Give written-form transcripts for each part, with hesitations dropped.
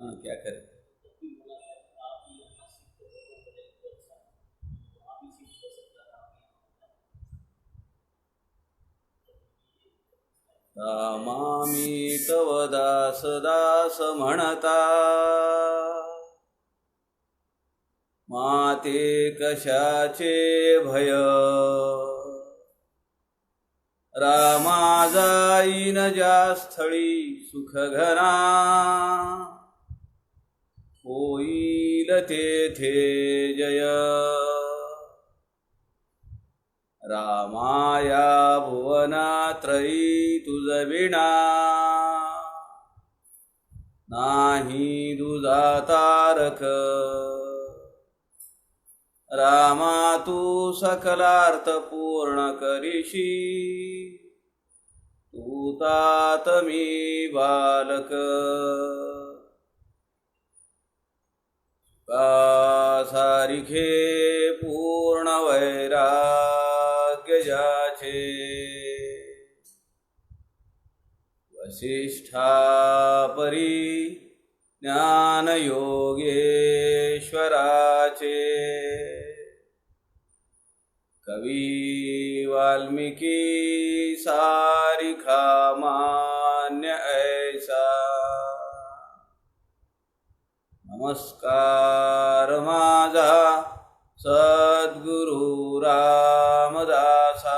हाँ, क्या करें। रामामी तव दास दास म्हणता, माते कशाचे भय. रामा जाईन ज्या स्थळी सुख घना, होईल तेथे जय. रामाया भुवनात्रयी तुझ विना, नाही दुजा तारक. रामा तू सकलार्थ पूर्ण करीशी, तू तात मी बालक. सारिखे पूर्ण वैराग्य ज्याचे, वसिष्ठा परी ज्ञान योगेश्वराचे. कवी वाल्मिकी सारिखा मान्य ऐसा, नमस्कार माझा सद्गुरु रामदासा.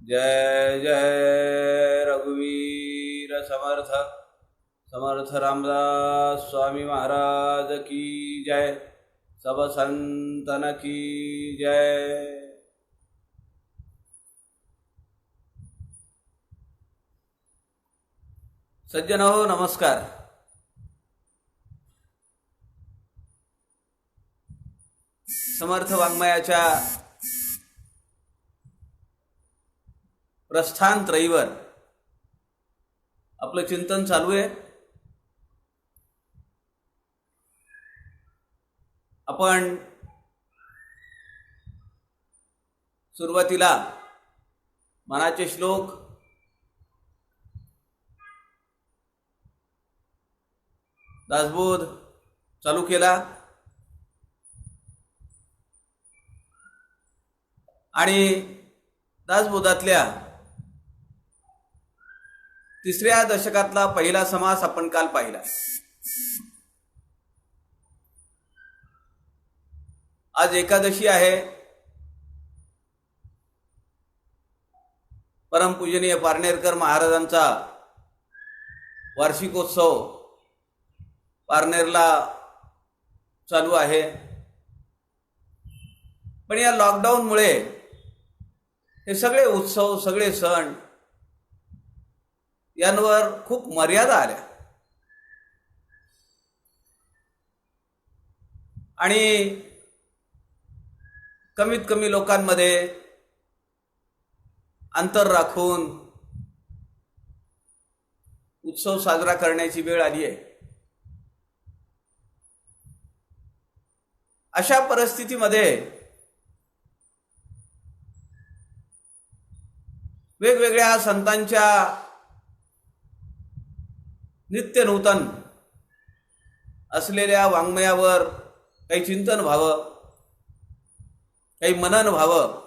जय जय रघुवीर समर्थ. समर्थ रामदास स्वामी महाराज की जय. सब संतन की जय. सज्जनो नमस्कार. समर्थ वाङ्मयाच्या प्रस्थान त्रयीवर आपलं चिंतन चालू आहे. आपण सुरुवातीला मनाचे श्लोक, दासबोध चालू केला आणि दासबोधातल्या तिसऱ्या दशकातला पहिला समास आपण काल पाहिला. आज एकादशी आहे. परमपूजनीय पारनेरकर महाराजांचा वार्षिकोत्सव पारनेरला चालू आहे. पण या लॉकडाऊनमुळे हे सगळे उत्सव, सगळे सण यांवर खूप मर्यादा आल्या आणि कमीत कमी लोकांमध्ये अंतर राखून उत्सव साजरा करण्याची वेळ आली आहे. अशा परिस्थितीमध्ये वेगवेगळ्या संतांच्या नित्य नूतन असलेल्या वाङ्मयावर काही चिंतन व्हावं, काही मनन व्हावं,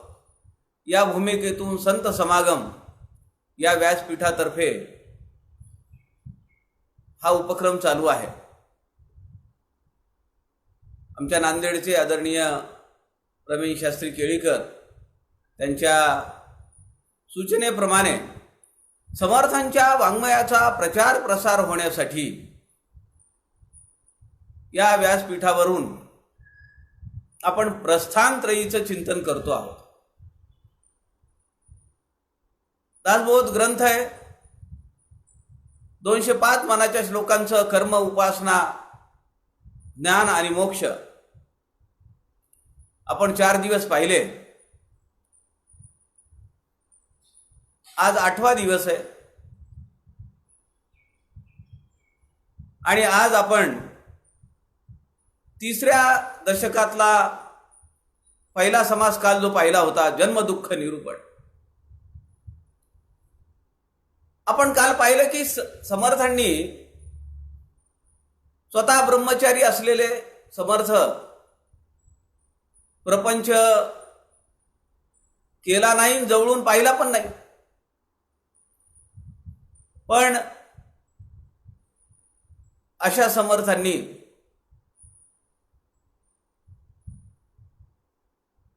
या भूमिकेतून संत समागम या व्यासपीठातर्फे हा उपक्रम चालू आहे. आमच्या नांदेडचे आदरणीय प्रवीण शास्त्री केळीकर त्यांच्या सूचनेप्रमाणे समर्थांच्या वाङ्मयाचा प्रचार प्रसार होण्यासाठी या व्यासपीठावरून आपण प्रस्थान त्रयीचं चिंतन करतो आहोत. दासबोध ग्रंथ आहे. 205 मनाच्या श्लोकांचं कर्म, उपासना, ज्ञान आणि मोक्ष आपण 4 दिवस पाहिले. आज 8वा दिवस आहे आणि आज आपण तिसऱ्या दशकातला पहिला समास काल जो पाहिला होता, जन्मदुःख निरूपण. आपण काल पाहिलं की समर्थांनी स्वतः ब्रह्मचारी असलेले समर्थ प्रपंच केला नाही, जवळून पाहिला पण नाही, पण अशा समर्थांनी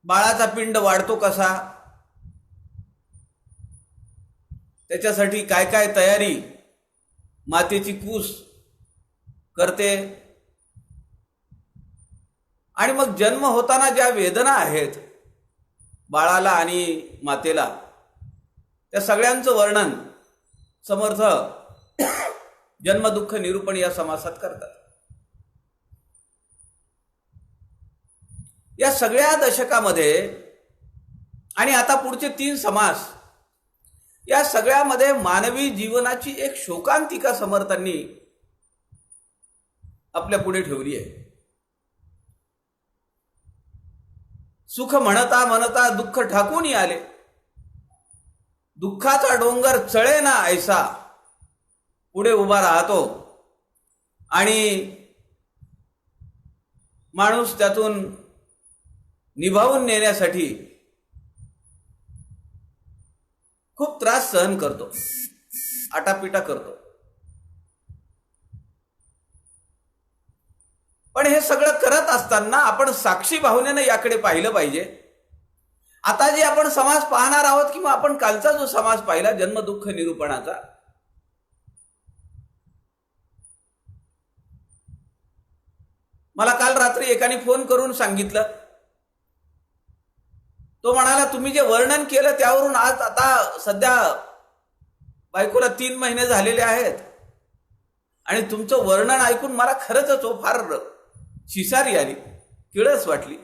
बाळाचा पिंड वाढतो कसा, त्याच्यासाठी काय काय तयारी मातेची कूस करते, आणि मग जन्म होताना ज्या वेदना आहेत बाळाला आणि मातेला, त्या सगळ्यांचं वर्णन समर्थ जन्मदुःख निरूपण या समासात करतात. या सगळ्या दशकामध्ये आणि आता पुढचे 3 समास, या सगळ्यामध्ये मानवी जीवनाची एक शोकांतिका समर्थांनी आपल्या पुढे ठेवली आहे. सुख म्हणता म्हणता दुःख ठाकून आले, दुःखाचा डोंगर चळे ना ऐसा पुढे उभा राहतो, आणि माणूस त्यातून निभावून नेण्यासाठी खूप त्रास सहन करतो, आटापिटा करतो. पण हे सगळं करत असताना आपण साक्षी भावनेनं याकडे पाहिलं पाहिजे. आता जे आपण समास पाहणार आहोत, किंवा आपण कालचा जो समास पाहिला जन्मदुःख निरूपणाचा, मला काल रात्री एकाने फोन करून सांगितलं, तो म्हणाला तुम्ही जे वर्णन केलं त्यावरून आज आता सध्या बायकोला 3 महिने झालेले आहेत, आणि तुमचं वर्णन ऐकून मला खरंच फार शिसारी आली, किळस वाटली.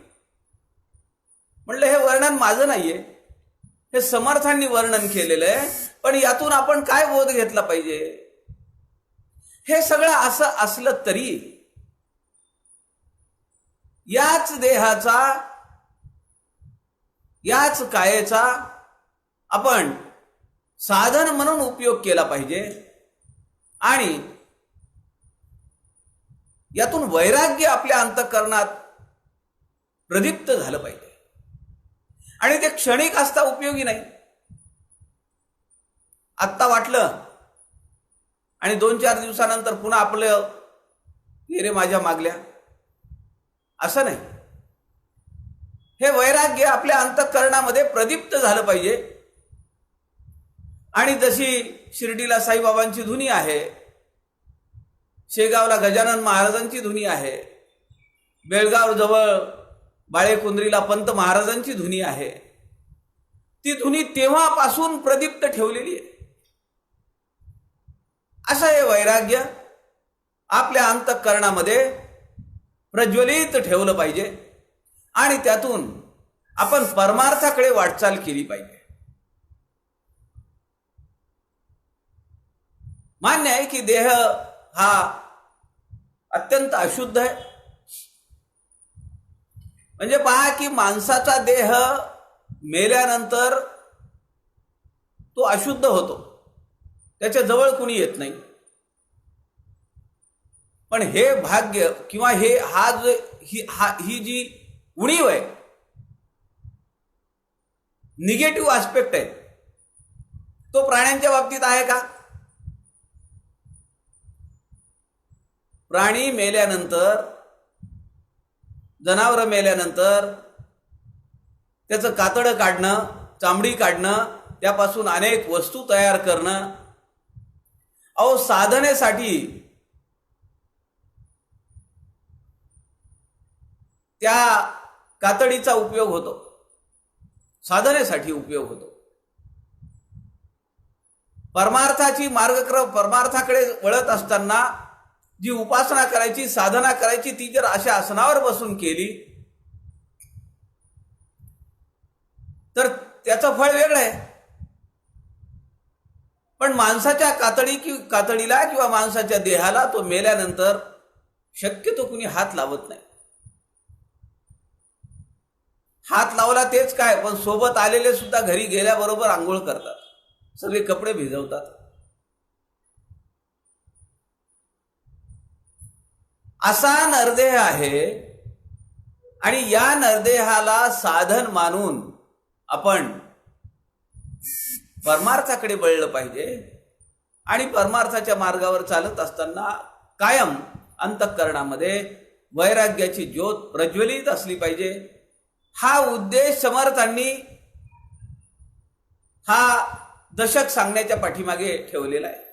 म्हणलं हे वर्णन माझं नाहीये, हे समर्थांनी वर्णन केलेलं आहे, पण यातून आपण काय बोध घेतला पाहिजे. हे सगळं असं असलं तरी याच देहाचा, याच कायेचा आपण साधन म्हणून उपयोग केला पाहिजे, आणि यातून वैराग्य आपल्या अंतःकरणात प्रदीप्त झालं पाहिजे. आणि ते क्षणिक असता उपयोगी नाही. आत्ता वाटलं आणि 2-4 दिवसानंतर पुन्हा आपलं रे माझ्या मागल्या, असं नाही. हे वैराग्य आपल्या अंतःकरणामध्ये प्रदीप्त झालं पाहिजे. आणि जशी शिर्डीला साईबाबांची धुनी आहे, शेगावला गजानन महाराजांची धुनी आहे, बेळगाव जवळ बाळेकुंद्रीला पंत महाराजांची धुनी आहे, ती धुनी तेव्हापासून प्रदीप्त ठेवलेली आहे. असं हे वैराग्य आपल्या अंतःकरणामध्ये प्रज्वलित ठेवलं पाहिजे, आणि त्यातून आपण परमार्थाकडे वाटचाल केली पाहिजे. मान्य आहे की देह हा अत्यंत अशुद्ध आहे. म्हणजे पहा की माणसाचा देह मेल्यानंतर तो अशुद्ध होतो, त्याच्या जवळ कुणी येत नाही. पण हे भाग्य किंवा ही जी उणीव आहे, निगेटिव्ह आस्पेक्ट आहे, तो प्राण्यांच्या बाबतीत आहे का? प्राणी मेल्यानंतर, जनावर मेल्यानंतर त्याचं कातडं काढणं, चामडी काढणं, त्यापासून अनेक वस्तू तयार करणं, अहो साधनेसाठी त्या कातडीचा उपयोग होतो, साधनेसाठी उपयोग होतो. परमार्थाकडे वळत असताना जी उपासना करायची, साधना करायची, ती जर अशा आसनावर बसून केली तर त्याचं फळ वेगळं आहे. पण माणसाच्या कातडीला किंवा माणसाच्या देहाला तो मेल्यानंतर शक्यतो कुणी हात लावत नाही. हात लावला तेच काय, पण सोबत आलेले सुद्धा घरी गेल्याबरोबर आंघोळ करतात, सगळे कपडे भिजवतात. असा नरदेह आहे आणि या नरदेहाला साधन मानून आपण परमार्थाकडे वळलं पाहिजे आणि परमार्थाच्या मार्गावर चालत असताना कायम अंतःकरणामध्ये वैराग्याची ज्योत प्रज्वलित असली पाहिजे. हा उद्देश समर्थांनी हा दशक सांगण्याच्या पाठीमागे ठेवलेला आहे.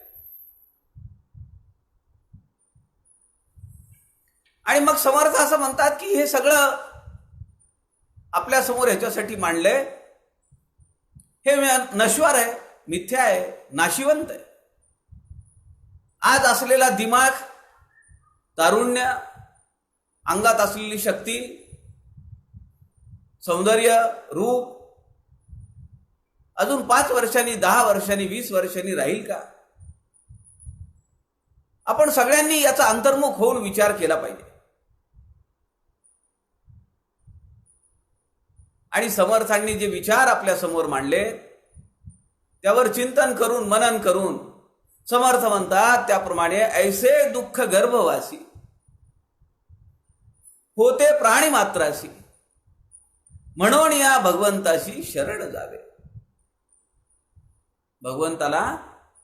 आणि मग समर्थ असं म्हणतात की हे सगळं आपल्या समोर ह्याच्यासाठी मांडलंय, हे नश्वर आहे, मिथ्या आहे, नाशिवंत आहे. आज असलेला दिमाग, तारुण्य, अंगात असलेली शक्ती, सौंदर्य, रूप अजून 5 वर्षांनी, 10 वर्षांनी, 20 वर्षांनी राहील का? आपण सगळ्यांनी याचा अंतर्मुख होऊन विचार केला पाहिजे. आणि समर्थांनी जे विचार आपल्या समोर मांडले त्यावर चिंतन करून, मनन करून समर्थ म्हणतात त्याप्रमाणे ऐसे दुःख गर्भवासी होते प्राणी मात्रासी, म्हणून या भगवंताशी शरण जावे. भगवंताला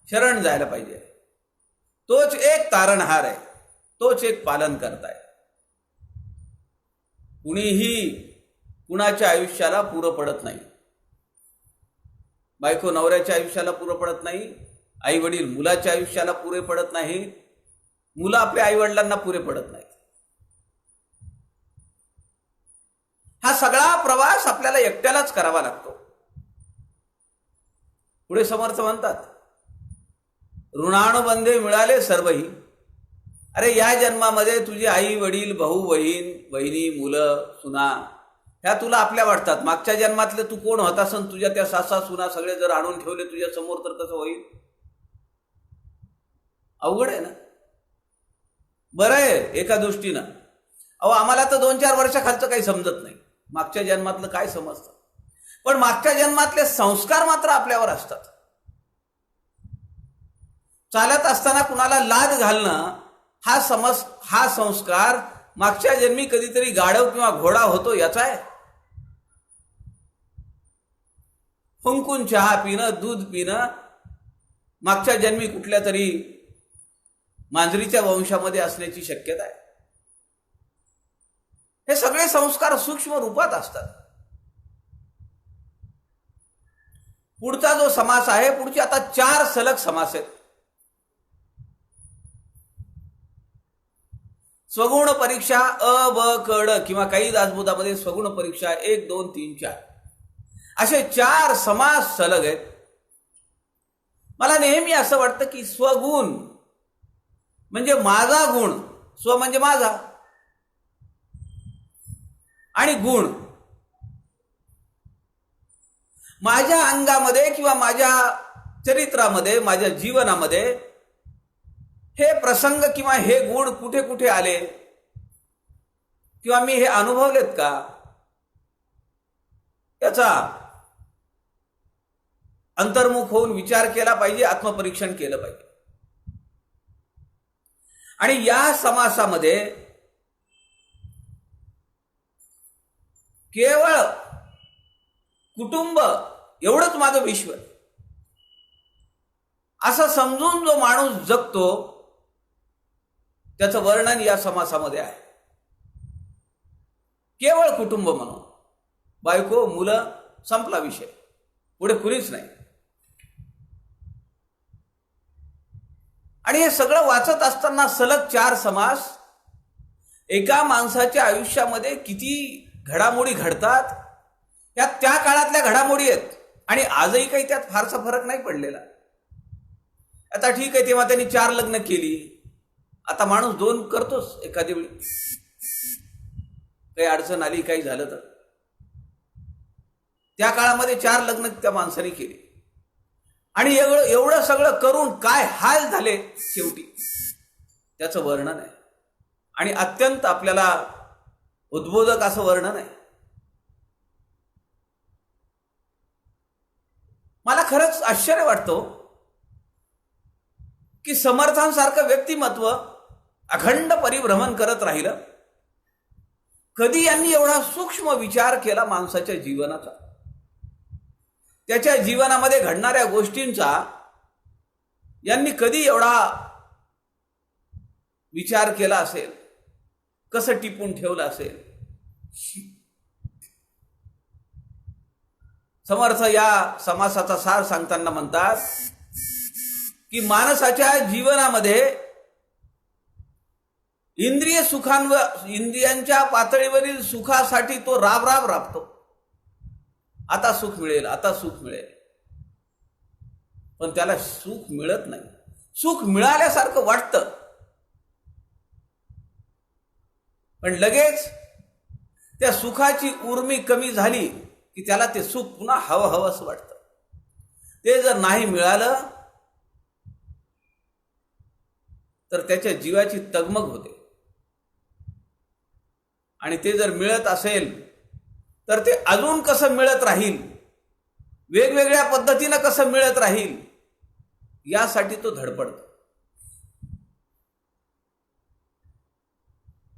शरण जायला पाहिजे. तोच एक तारणहार आहे, तोच एक पालन करताय. कुणीही कुणाच्या आयुष्याला पुरं पडत नाही. बायको नवऱ्याच्या आयुष्याला पुरं पडत नाही, आई वडील मुलाच्या आयुष्याला पुरे पडत नाही, मुलं आपल्या आई वडिलांना पुरे पडत नाहीत. हा सगळा प्रवास आपल्याला एकट्यालाच करावा लागतो. पुढे समर्थ म्हणतात ऋणानुबंधे मिळाले सर्वही. अरे या जन्मामध्ये तुझी आई वडील, भाऊ बहीण, बहिणी, मुलं, सुना ह्या तुला आपल्या वाटतात. मागच्या जन्मातले तू कोण होतास आणि तुझ्या त्या सासा सुना सगळे जर आणून ठेवले तुझ्या समोर तर कसं होईल? अवघड आहे ना. बरं आहे एका दृष्टीनं. आम्हाला तर 2-4 वर्षाखालचं काही समजत नाही, मागच्या जन्मातलं काय समजतं. पण मागच्या जन्मातले संस्कार मात्र आपल्यावर असतात. चालत असताना कुणाला लाद घालणं हा संस्कार मागच्या जन्मी कधीतरी गाढव किंवा घोडा होतो याचा आहे. फुंकून चहा पिणं, दूध पिणं मागच्या जन्मी कुठल्या तरी मांजरीच्या वंशामध्ये असण्याची शक्यता आहे. हे सगळे संस्कार सूक्ष्म रूपात असतात. पुढचा जो समास आहे, पुढचे आता 4 सलग समास आहेत. स्वगुण परीक्षा अ, ब, क, ड किंवा काही दासबोधामध्ये स्वगुण परीक्षा 1, 2, 3, 4 असे 4 समास सलग आहेत. मला नेहमी असं वाटतं की स्वगुण म्हणजे माझा गुण, स्व म्हणजे माझा, आणि गुण माझ्या अंगामध्ये किंवा माझ्या चरित्रामध्ये, माझ्या जीवनामध्ये हे प्रसंग किंवा हे गुण कुठे कुठे आले किंवा मी हे अनुभवलेत का, याचा अंतर्मुख होऊन विचार केला पाहिजे, आत्मपरीक्षण केलं पाहिजे. आणि या समासामध्ये केवळ कुटुंब एवढंच माझं विश्व असं समजून जो माणूस जगतो त्याचं वर्णन या समासामध्ये आहे. केवळ कुटुंब म्हणून, बायको, मुलं, संपला विषय, पुढे कुणीच नाही. आणि हे सगळं वाचत असताना सलग 4 समास एका माणसाच्या आयुष्यामध्ये किती घडामोडी घडतात, या त्या काळातल्या घडामोडी आहेत. आणि आजही काही त्यात फारसा फरक नाही पडलेला. आता ठीक आहे, तेव्हा त्यांनी 4 लग्न केली, आता माणूस 2 करतोच एखादी वेळी. काही अडचण आली, काही झालं तर. त्या काळामध्ये 4 लग्न त्या माणसाने केली. आणि एवढं सगळं करून काय हाल झाले शेवटी, त्याचं वर्णन आहे. आणि अत्यंत आपल्याला उद्बोधक असं वर्णन आहे. मला खरंच आश्चर्य वाटतो की समर्थांसारखं व्यक्तिमत्व अखंड परिभ्रमण करत राहिलं. कधी यांनी एवढा सूक्ष्म विचार केला माणसाच्या जीवनाचा, त्याच्या जीवनामध्ये घडणाऱ्या गोष्टींचा यांनी कधी एवढा विचार केला असेल, कसं टिपून ठेवलं असेल. समर्थ या समासाचा सार सांगताना म्हणतात की माणसाच्या जीवनामध्ये इंद्रिय इंद्रियांच्या पातळीवरील सुखासाठी तो राबतो. आता सुख मिळेल, आता सुख मिळेल, पण त्याला सुख मिळत नाही. सुख मिळाल्यासारखं वाटतं, पण लगेच त्या सुखाची उर्मी कमी झाली की त्याला ते सुख पुन्हा हवं असं वाटतं. ते जर नाही मिळालं तर त्याच्या जीवाची तगमग होते, आणि ते जर मिळत असेल तर ते अजून कसं मिळत राहील, वेगवेगळ्या पद्धतीनं कसं मिळत राहील, यासाठी तो धडपडतो.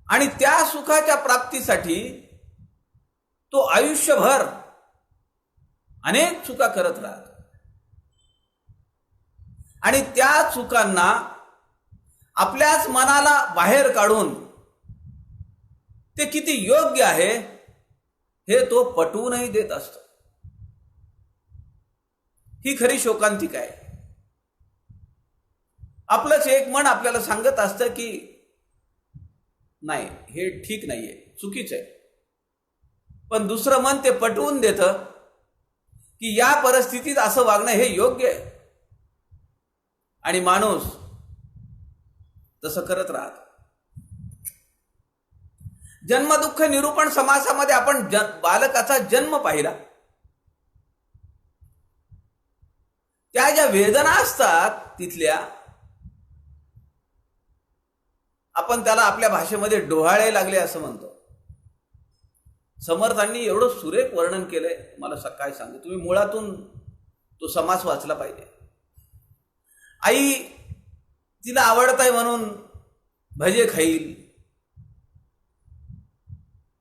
आणि त्या सुखाच्या प्राप्तीसाठी तो आयुष्यभर अनेक चुका करत राहतो. आणि त्या चुकांना आपल्याच मनाला बाहेर काढून ते किती योग्य आहे हे तो पटवूनही देत असतो. ही खरी शोकांतिका आहे. आपलंच एक मन आपल्याला सांगत असतं की नाही, हे ठीक नाहीये, चुकीचं आहे. पण दुसरं मन ते पटवून देतं की या परिस्थितीत असं वागणं हे योग्य आहे, आणि माणूस तसं करत राहतो. जन्मदुःख निरूपण समासामध्ये आपण बालकाचा जन्म पाहिला. त्या ज्या वेदना असतात तिथल्या, आपण त्याला आपल्या भाषेमध्ये डोहाळे लागले असं म्हणतो. समर्थांनी एवढं सुरेख वर्णन केलंय, मला काय सांगू. तुम्ही मुळातून तो समास वाचला पाहिजे. आई तिला आवडत आहे म्हणून भजे खाईल,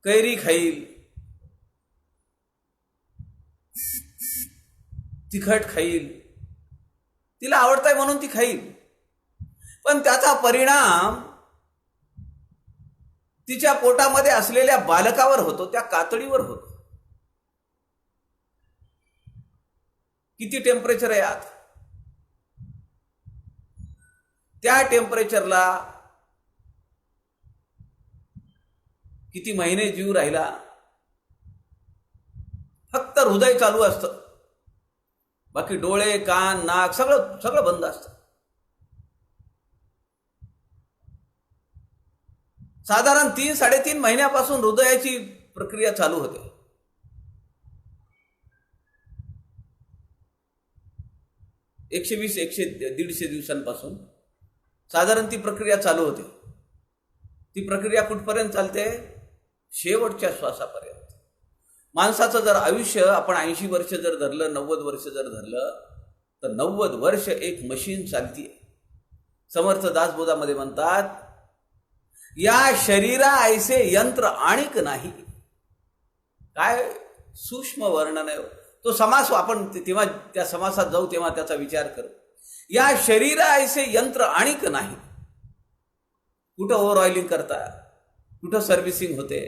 कैरी खाईल, तिखट खाईल, तिला आवडत आहे म्हणून ती खाईल, पण त्याचा परिणाम तिच्या पोटामध्ये असलेल्या बालकावर होतो, त्या कातडीवर होतो. किती टेम्परेचर आहे आत, त्या टेम्परेचरला किती महिने जीव राहिला. फक्त हृदय चालू असतं, बाकी डोळे, कान, नाक सगळं बंद असतं. साधारण 3-3.5 महिन्यापासून हृदयाची प्रक्रिया चालू होते. 120-150 दिवसांपासून साधारण ती प्रक्रिया चालू होते. ती प्रक्रिया कुठपर्यंत चालते? शेवटच्या श्वासापर्यंत. माणसाचं जर आयुष्य आपण 80 वर्ष जर धरलं, 90 वर्ष जर धरलं, तर 90 वर्ष एक मशीन चालतीये. समर्थ दासबोधामध्ये म्हणतात, या शरीरा ऐसे यंत्र आणिक नाही. काय सूक्ष्म वर्णन आहे. तो समास आपण तेव्हा त्या समासात जाऊ तेव्हा त्याचा विचार करू. या शरीरा ऐसे यंत्र आणिक नाही. कुठं ओव्हर ऑइलिंग करतात, कुठं सर्व्हिसिंग होते,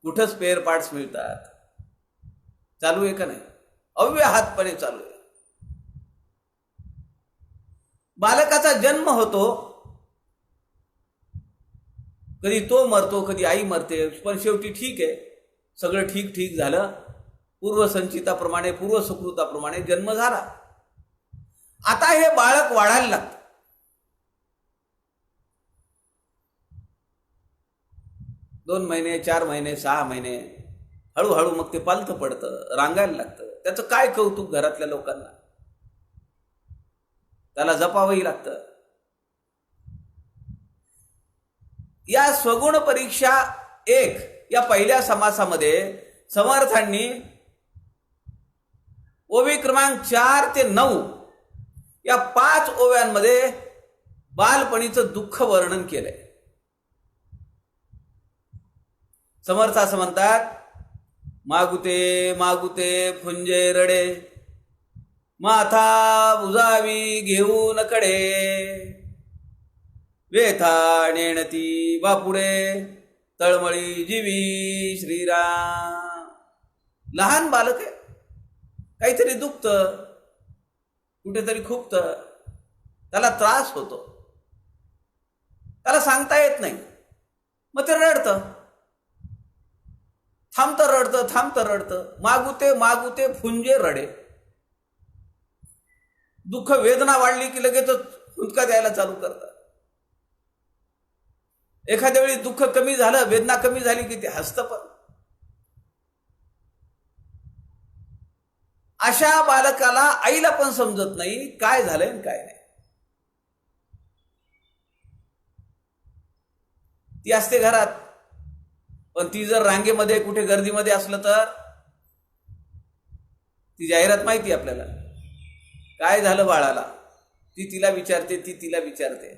कुठं स्पेअर पार्ट्स मिळतात, चालू आहे का नाही? अव्याहतपणे चालू आहे. बालकाचा जन्म होतो, कधी तो मरतो, कधी आई मरते, पण शेवटी ठीक आहे, सगळं ठीक झालं. पूर्वसंचिताप्रमाणे, पूर्वसुकृताप्रमाणे जन्म झाला. आता हे बाळक वाढायला लागतं. 2 महिने, 4 महिने, 6 महिने, हळूहळू मग ते पालथं पडतं, रांगायला लागतं. त्याचं काय कौतुक घरातल्या लोकांना, त्याला जपावंही लागतं. या स्वगुण परीक्षा 1 या पहिल्या समासामध्ये समर्थांनी ओवी क्रमांक 4 ते 9 या 5 ओव्यांमध्ये बालपणीचं दुःख वर्णन केलंय. समर्थ असं म्हणतात, मागुते मागुते फुंजे रडे, माथा बुजावी घेऊन कडे, वेथा नेणती बापुडे, तळमळी जीवी श्रीराम. लहान बालक आहे, काहीतरी दुखतं, कुठेतरी खुपतं, त्याला त्रास होतो, त्याला सांगता येत नाही, मग ते रडतं, थांबतं रडतं. मागुते मागुते फुंजे रडे. दुःख वेदना वाढली की लगेच हुंदका द्यायला चालू करतात. एखाद्या वेळी दुःख कमी झालं, वेदना कमी झाली की ते हसतं पण. अशा बालकाला आईला पण समजत नाही काय झालंय आणि काय नाही. ती असते घरात, पण ती जर रांगेमध्ये कुठे गर्दीमध्ये असलं तर ती जाहिरात माहिती आपल्याला, काय झालं बाळाला, ती तिला विचारते, ती तिला विचारते,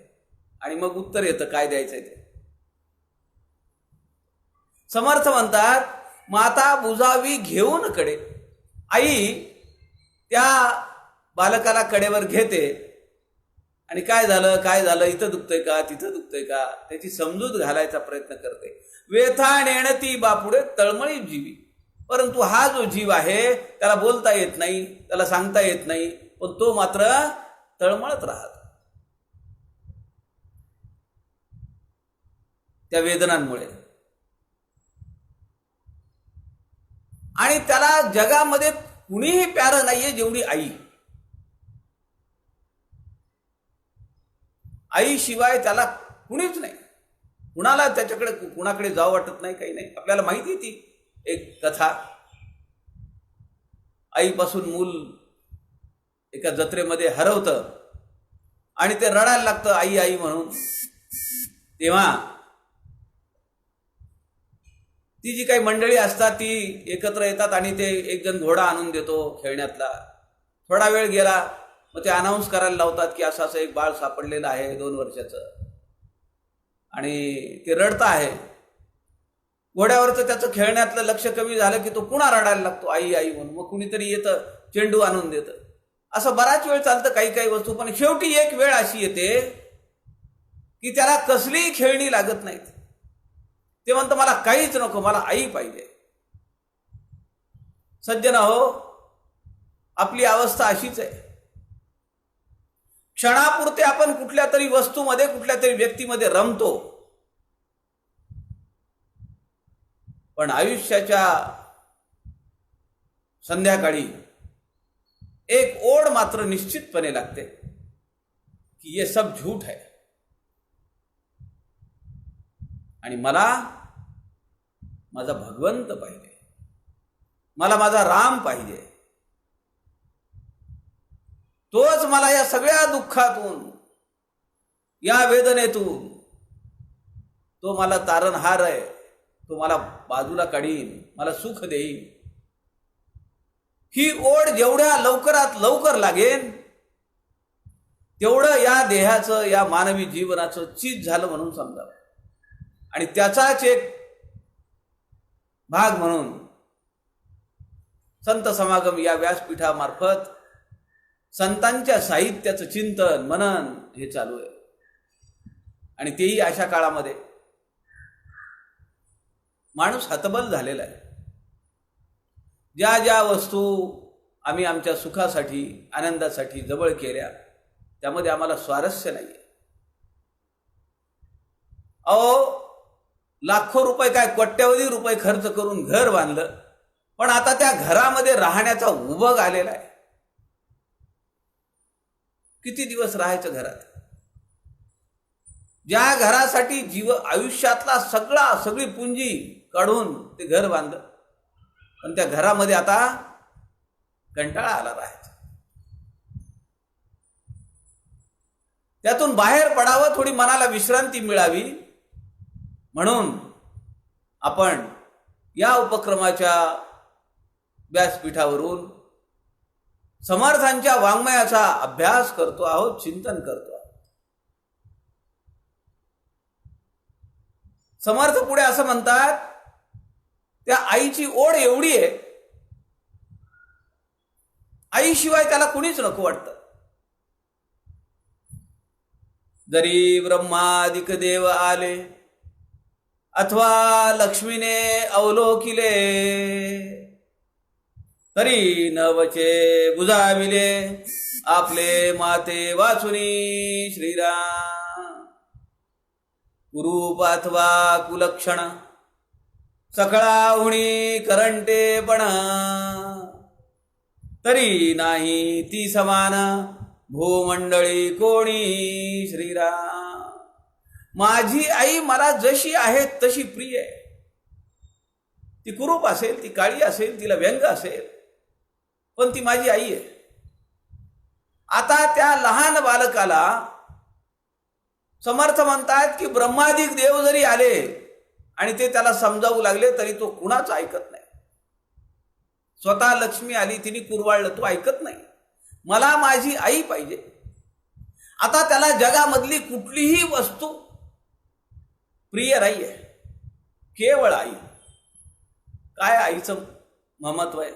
आणि मग उत्तर येतं काय द्यायचंय ते. समर्थ म्हणतात, माता बुजावी घेऊन कडे. आई त्या बालकाला कडेवर घेते आणि काय झालं, इथं दुखतंय का, तिथं दुखतंय का, त्याची समजूत घालायचा प्रयत्न करते. वेथा नेणती बापुडे, तळमळी जीवी. परंतु हा जो जीव आहे त्याला बोलता येत नाही, त्याला सांगता येत नाही, पण तो मात्र तळमळत राहतो त्या वेदनांमुळे. आणि त्याला जगामध्ये कुणीही प्यारं नाहीये जेवढी आई. आई शिवाय त्याला कुणीच नाही, कुणाला त्याच्याकडे कुणाकडे जावं वाटत नाही, काही नाही. आपल्याला माहिती आहे ती एक कथा, आईपासून मूल एका जत्रेमध्ये हरवतं आणि ते रडायला लागतं आई आई म्हणून. तेव्हा ती जी काही मंडळी असतात ती एकत्र येतात आणि ते एक जण घोडा आणून देतो खेळण्यातला. थोडा वेळ गेला, मग ते अनाऊन्स करायला लावतात की असं असं एक बाळ सापडलेलं आहे 2 वर्षाचं, आणि ते रडतं आहे. घोड्यावरचं त्याचं खेळण्यातलं लक्ष कमी झालं की तो पुन्हा रडायला लागतो आई आई म्हणून. मग कुणीतरी येतं, चेंडू आणून देतं. असं बराच वेळ चालतं काही काही वस्तू, पण शेवटी एक वेळ अशी येते की त्याला कसलीही खेळणी लागत नाहीत. ते म्हणतं मला काहीच नको, मला आई पाहिजे. सज्जन हो, आपली अवस्था अशीच आहे. क्षणापुरते आपण कुठल्या तरी वस्तूमध्ये, कुठल्या तरी व्यक्तीमध्ये रमतो, पण आयुष्याच्या संध्याकाळी एक ओढ मात्र निश्चितपणे लागते की ये सब झूठ है आणि मला माझा भगवंत पाहिजे, मला माझा राम पाहिजे. तोच मला या सगळ्या दुःखातून, या वेदनेतून, तो मला तारणहार आहे, तो मला बाजूला काढीन, मला सुख देईन. ही ओढ जेवढ्या लवकरात लवकर लागेल तेवढं या देहाचं, या मानवी जीवनाचं चीज झालं म्हणून समजावं. आणि त्याचाच एक भाग म्हणून संत समागम या व्यासपीठामार्फत संतांच्या साहित्याचं चिंतन मनन हे चालू आहे. आणि तेही अशा काळामध्ये माणूस हतबल झालेला आहे. ज्या ज्या वस्तू आम्ही आमच्या सुखासाठी, आनंदासाठी जवळ केल्या त्यामध्ये आम्हाला स्वारस्य नाही. अहो, लाखो रुपये, काय कोट्यवधी रुपये खर्च करून घर बांधलं, पण आता त्या घरामध्ये राहण्याचा उबग आलेला आहे. किती दिवस राहायचं घरात? ज्या घरासाठी आयुष्यातला सगळी पुंजी काढून ते घर बांधलं, पण त्या घरामध्ये आता कंटाळा आला राहायचा. त्यातून बाहेर पडावं, थोडी मनाला विश्रांती मिळावी म्हणून आपण या उपक्रमाच्या व्यासपीठावरून समर्थांच्या वाङ्मयाचा अभ्यास करतो आहोत, चिंतन करतो आहोत. समर्थ पुढे असं म्हणतात, त्या आईची ओढ एवढी आहे, आईशिवाय त्याला कुणीच नको वाटतं. जरी ब्रह्मादिक देव आले अथवा लक्ष्मीने अवलोकिले, तरी नवचे बुजाविले आपले माते वाचुनी श्रीराम. कुरूप अथवा कुलक्षण सकळाहुणी करंटेपण, तरी नाही ती समान भूमंडळी कोणी श्रीराम. माझी आई मला जशी आहे तशी प्रिय आहे. ती कुरूप असेल, ती काळी असेल, तिला व्यंग असेल, पण ती माझी आई आहे. आता त्या लहान बालकाला समर्थ म्हणतात की ब्रह्मादिक देव जरी आले आणि ते त्याला समजावू लागले तरी तो कुणाच ऐकत नाही. स्वतः लक्ष्मी आली, तिने कुरवाळलं, तो ऐकत नाही. मला माझी आई पाहिजे. आता त्याला जगामधली कुठलीही वस्तू प्रिय नाही आहे, केवळ आई. काय आईचं महत्व आहे?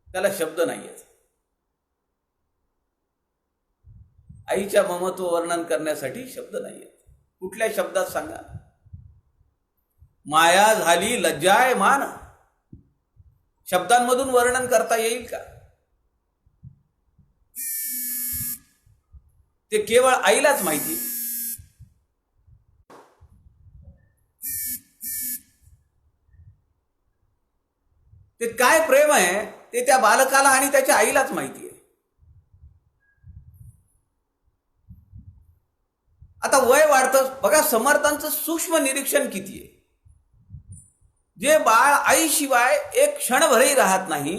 त्याला शब्द नाही आहेत. आईच्या ममत्व वर्णन करण्यासाठी शब्द नाही आहेत. कुठल्या शब्दात सांगा? माया झाली लज्जायमान, शब्दांमधून वर्णन करता येईल का? ते केवळ आईलाच माहिती. ते काय प्रेम आहे ते त्या बालकाला आणि त्याच्या आईलाच माहिती आहे. आता वय वाढतं बघा, समर्थांचं सूक्ष्म निरीक्षण किती आहे. जे बाळ आईशिवाय एक क्षणभरही राहत नाही,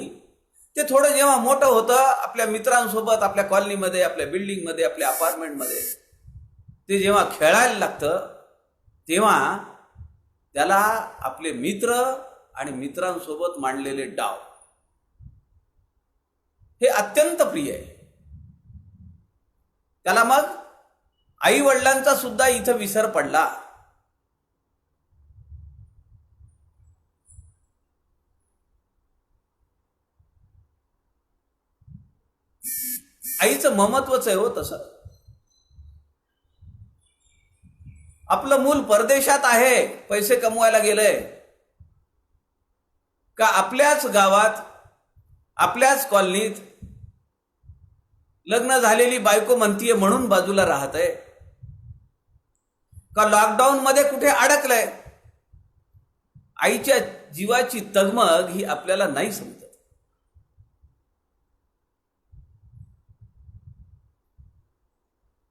ते थोडं जेव्हा मोठं होतं, आपल्या मित्रांसोबत, आपल्या कॉलनीमध्ये, आपल्या बिल्डिंगमध्ये, आपल्या अपार्टमेंटमध्ये ते जेव्हा खेळायला लागतं, तेव्हा त्याला आपले मित्र आणि मित्रांसोबत मांडलेले डाव हे अत्यंत प्रिय आहे. त्याला मग आई वडिलांचा सुद्धा इथं विसर पडला. आईचं ममत्वच आहे हो तसं. आपलं मूल परदेशात आहे, पैसे कमवायला गेलंय का आपल्याच गावात, आपल्याच कॉलनीत लग्न झालेली बायको म्हणतीये म्हणून बाजूला राहतंय, का लॉकडाऊन मध्ये कुठे अडकलंय, आईच्या जीवाची तगमग ही आपल्याला नाही समजत.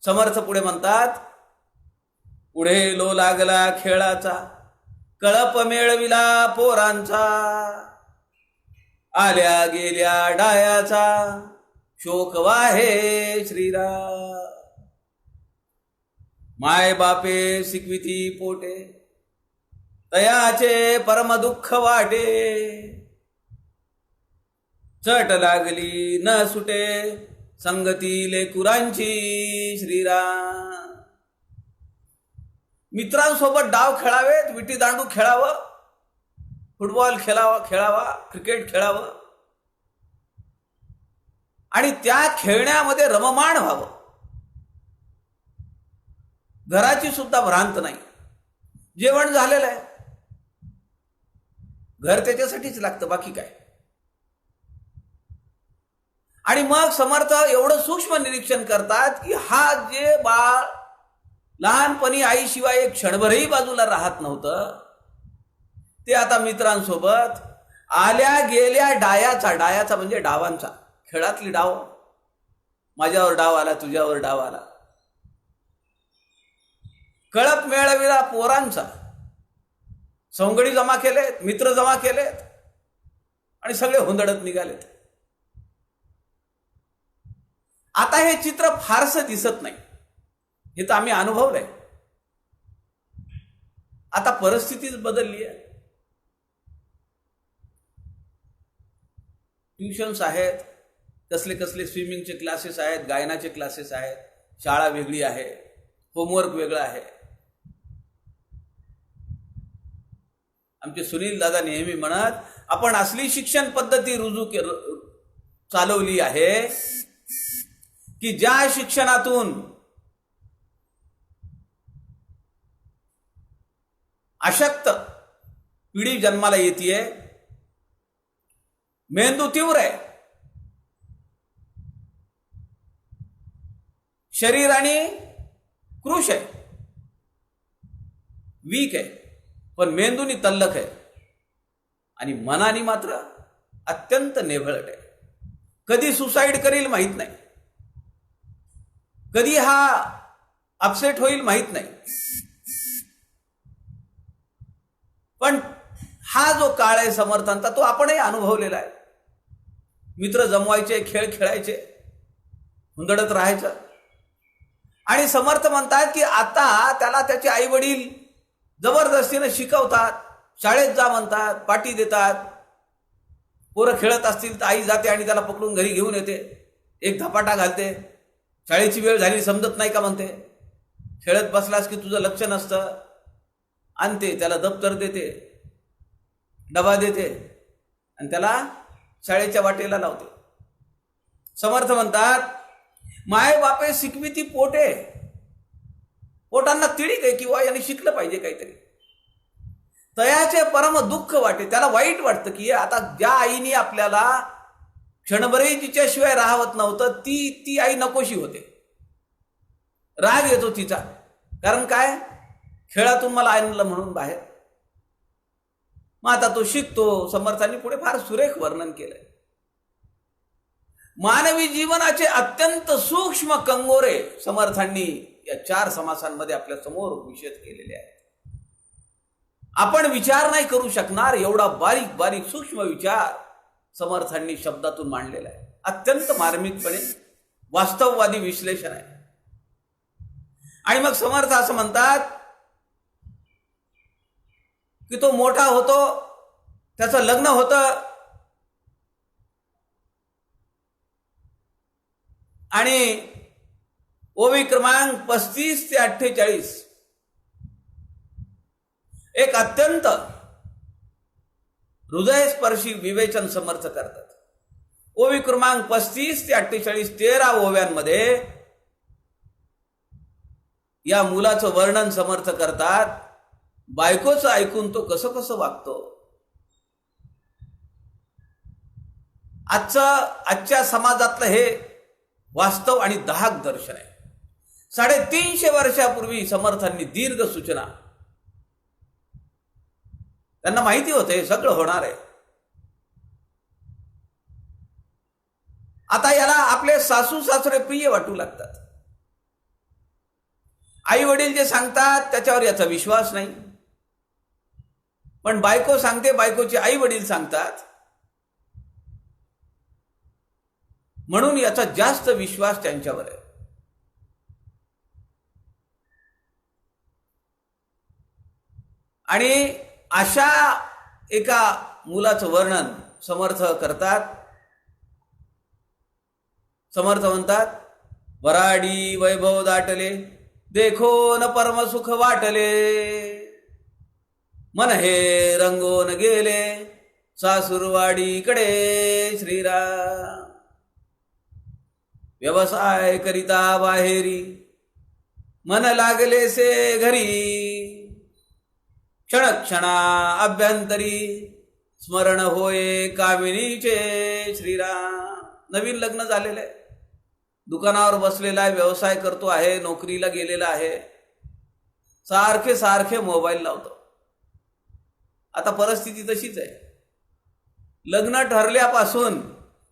समर्थ पुढे म्हणतात, पुढे लो लागला खेळाचा, कळप मेळविला पोरांचा, आल्या गेल्या डायाचा, शोक वाहे श्रीराम. माय बापे शिकविती पोटे, तयाचे परम दुःख वाटे, चट लागली न सुटे संगती लेकुरांची श्रीराम. मित्रांसोबत डाव खेळावेत, विटी दांडू खेळावं, फुटबॉल खेळावा, क्रिकेट खेळावं आणि त्या खेळण्यामध्ये रममाण व्हावं. घराची सुद्धा भ्रांत नाही. जेवण झालेलं आहे, घर त्याच्यासाठीच लागतं, बाकी काय. आणि मग समर्थ एवढं सूक्ष्म निरीक्षण करतात की हा जे बाळ लहानपणी आईशिवाय एक क्षणभरही बाजूला राहत नव्हतं, ते आता मित्रांसोबत आल्या गेल्या डायाचा म्हणजे डावांचा, खेळातली डाव, माझ्यावर डाव आला, तुझ्यावर डाव आला, कळप मेळविला पोरांचा, सवंगडी जमा केलेत, मित्र जमा केलेत आणि सगळे हुंदडत निघालेत. आता हे चित्र फारसं दिसत नाही, हे तर आम्ही अनुभवलंय. आता परिस्थितीच बदलली आहे. ट्युशन्स आहेत, कसले कसले स्विमिंगचे क्लासेस आहेत, गायनाचे क्लासेस आहेत, शाळा वेगळी आहे, होमवर्क वेगळं आहे. आमचे सुनील दादा नेहमी म्हणत, आपण असली शिक्षण पद्धती चालवली आहे की ज्या शिक्षणातून अशक्त पिढी जन्माला येते, मेंदू तीव्र आहे, शरीराने कृश आहे, वीक आहे, पण मेंदूनी तल्लख आहे, आणि मनाने मात्र अत्यंत नेभळट आहे. कधी सुसाईड करील माहित नाही, कधी हा अपसेट होईल माहित नाही. पण हा जो काळ आहे समर्थांचा, तो आपणही अनुभवलेला आहे. मित्र जमवायचे, खेळ खेळायचे, हुंदडत राहायचं. आणि समर्थ म्हणतात की आता त्याला त्याचे आई वडील जबरदस्तीने शिकवतात, शाळेत जा म्हणतात, पाठी देतात. पोरं खेळत असतील तर आई जाते आणि त्याला पकडून घरी घेऊन येते, एक धपाटा घालते. शाळेची वेळ झाली समजत नाही का म्हणते, खेळत बसलास की तुझं लक्ष नसतं, आणते, त्याला दप्तर देते, डबा देते आणि त्याला शाळेच्या वाटेला लावते. समर्थ म्हणतात, माय बापे शिकवी ती पोटे, पोटांना तिळीक आहे किंवा याने शिकलं पाहिजे काहीतरी. तयाचे परम दुःख वाटे, त्याला वाईट वाटतं की आता ज्या आईने आपल्याला क्षणभरही तिच्याशिवाय राहवत नव्हतं, ती आई नकोशी होते. राग येतो तिचा, कारण काय, खेळातून मला आणलं म्हणून बाहेर. मग आता तो शिकतो. समर्थांनी पुढे फार सुरेख वर्णन केलंय. मानवी जीवनाचे अत्यंत सूक्ष्म कंगोरे समर्थांनी या 4 समासांमध्ये आपल्या समोर विशद केलेले आहेत. आपण विचार नाही करू शकणार एवढा बारीक बारीक सूक्ष्म विचार समर्थांनी शब्दातून मांडलेला आहे. अत्यंत मार्मिकपणे वास्तववादी विश्लेषण आहे. आणि मग समर्थ असं म्हणतात की तो मोठा होतो, त्याचं लग्न होतं आणि ओवी क्रमांक 35 ते 48 एक अत्यंत हृदयस्पर्शी विवेचन समर्थ करतात. ओवी क्रमांक 35 ते 48 13 ओव्यांमध्ये या मुलाचं वर्णन समर्थ करतात. बायकोचं ऐकून तो कसं कसं वागतो. आजच्या समाजातलं हे वास्तव आणि दाहक दर्शन आहे. 350 वर्षापूर्वी समर्थांनी दीर्घ सूचना, त्यांना माहिती होतं हे सगळं होणार आहे. आता याला आपले सासू सासरे प्रिय वाटू लागतात. आई वडील जे सांगतात त्याच्यावर याचा विश्वास नाही, पण बायको सांगते, बायकोचे आई वडील सांगतात, म्हणून याचा जास्त विश्वास त्यांच्यावर आहे. आणि अशा एका मुलाचं वर्णन समर्थ करतात. समर्थ म्हणतात, वराडी वैभव दाटले, देखो न परम सुख वाटले, मन हे रंगोन गेले, सासुरवाडीकडे श्रीराम. व्यवसाय करिता बाहेरी, मन लागले से घरी, क्षणक्षणा अभ्यंतरी, स्मरण होय कामिनीचे श्रीराम. नवीन लग्न झालेलं आहे, दुकानावर बसलेला आहे, व्यवसाय करतो आहे, नोकरीला गेलेला आहे, सारखे सारखे मोबाईल लावतो. आता परिस्थिती तशीच आहे. लग्न ठरल्यापासून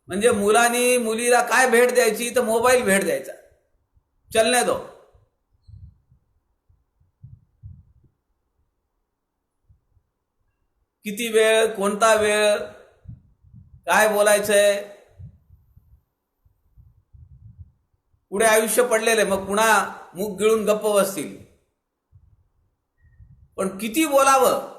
म्हणजे मुलांनी मुलीला काय भेट द्यायची, तर मोबाईल भेट द्यायचा. चलने दो. किती वेळ, कोणता वेळ, काय बोलायचंय, पुढे आयुष्य पडलेले, मग पुन्हा मुख गिळून गप्प बसतील. पण किती बोलावं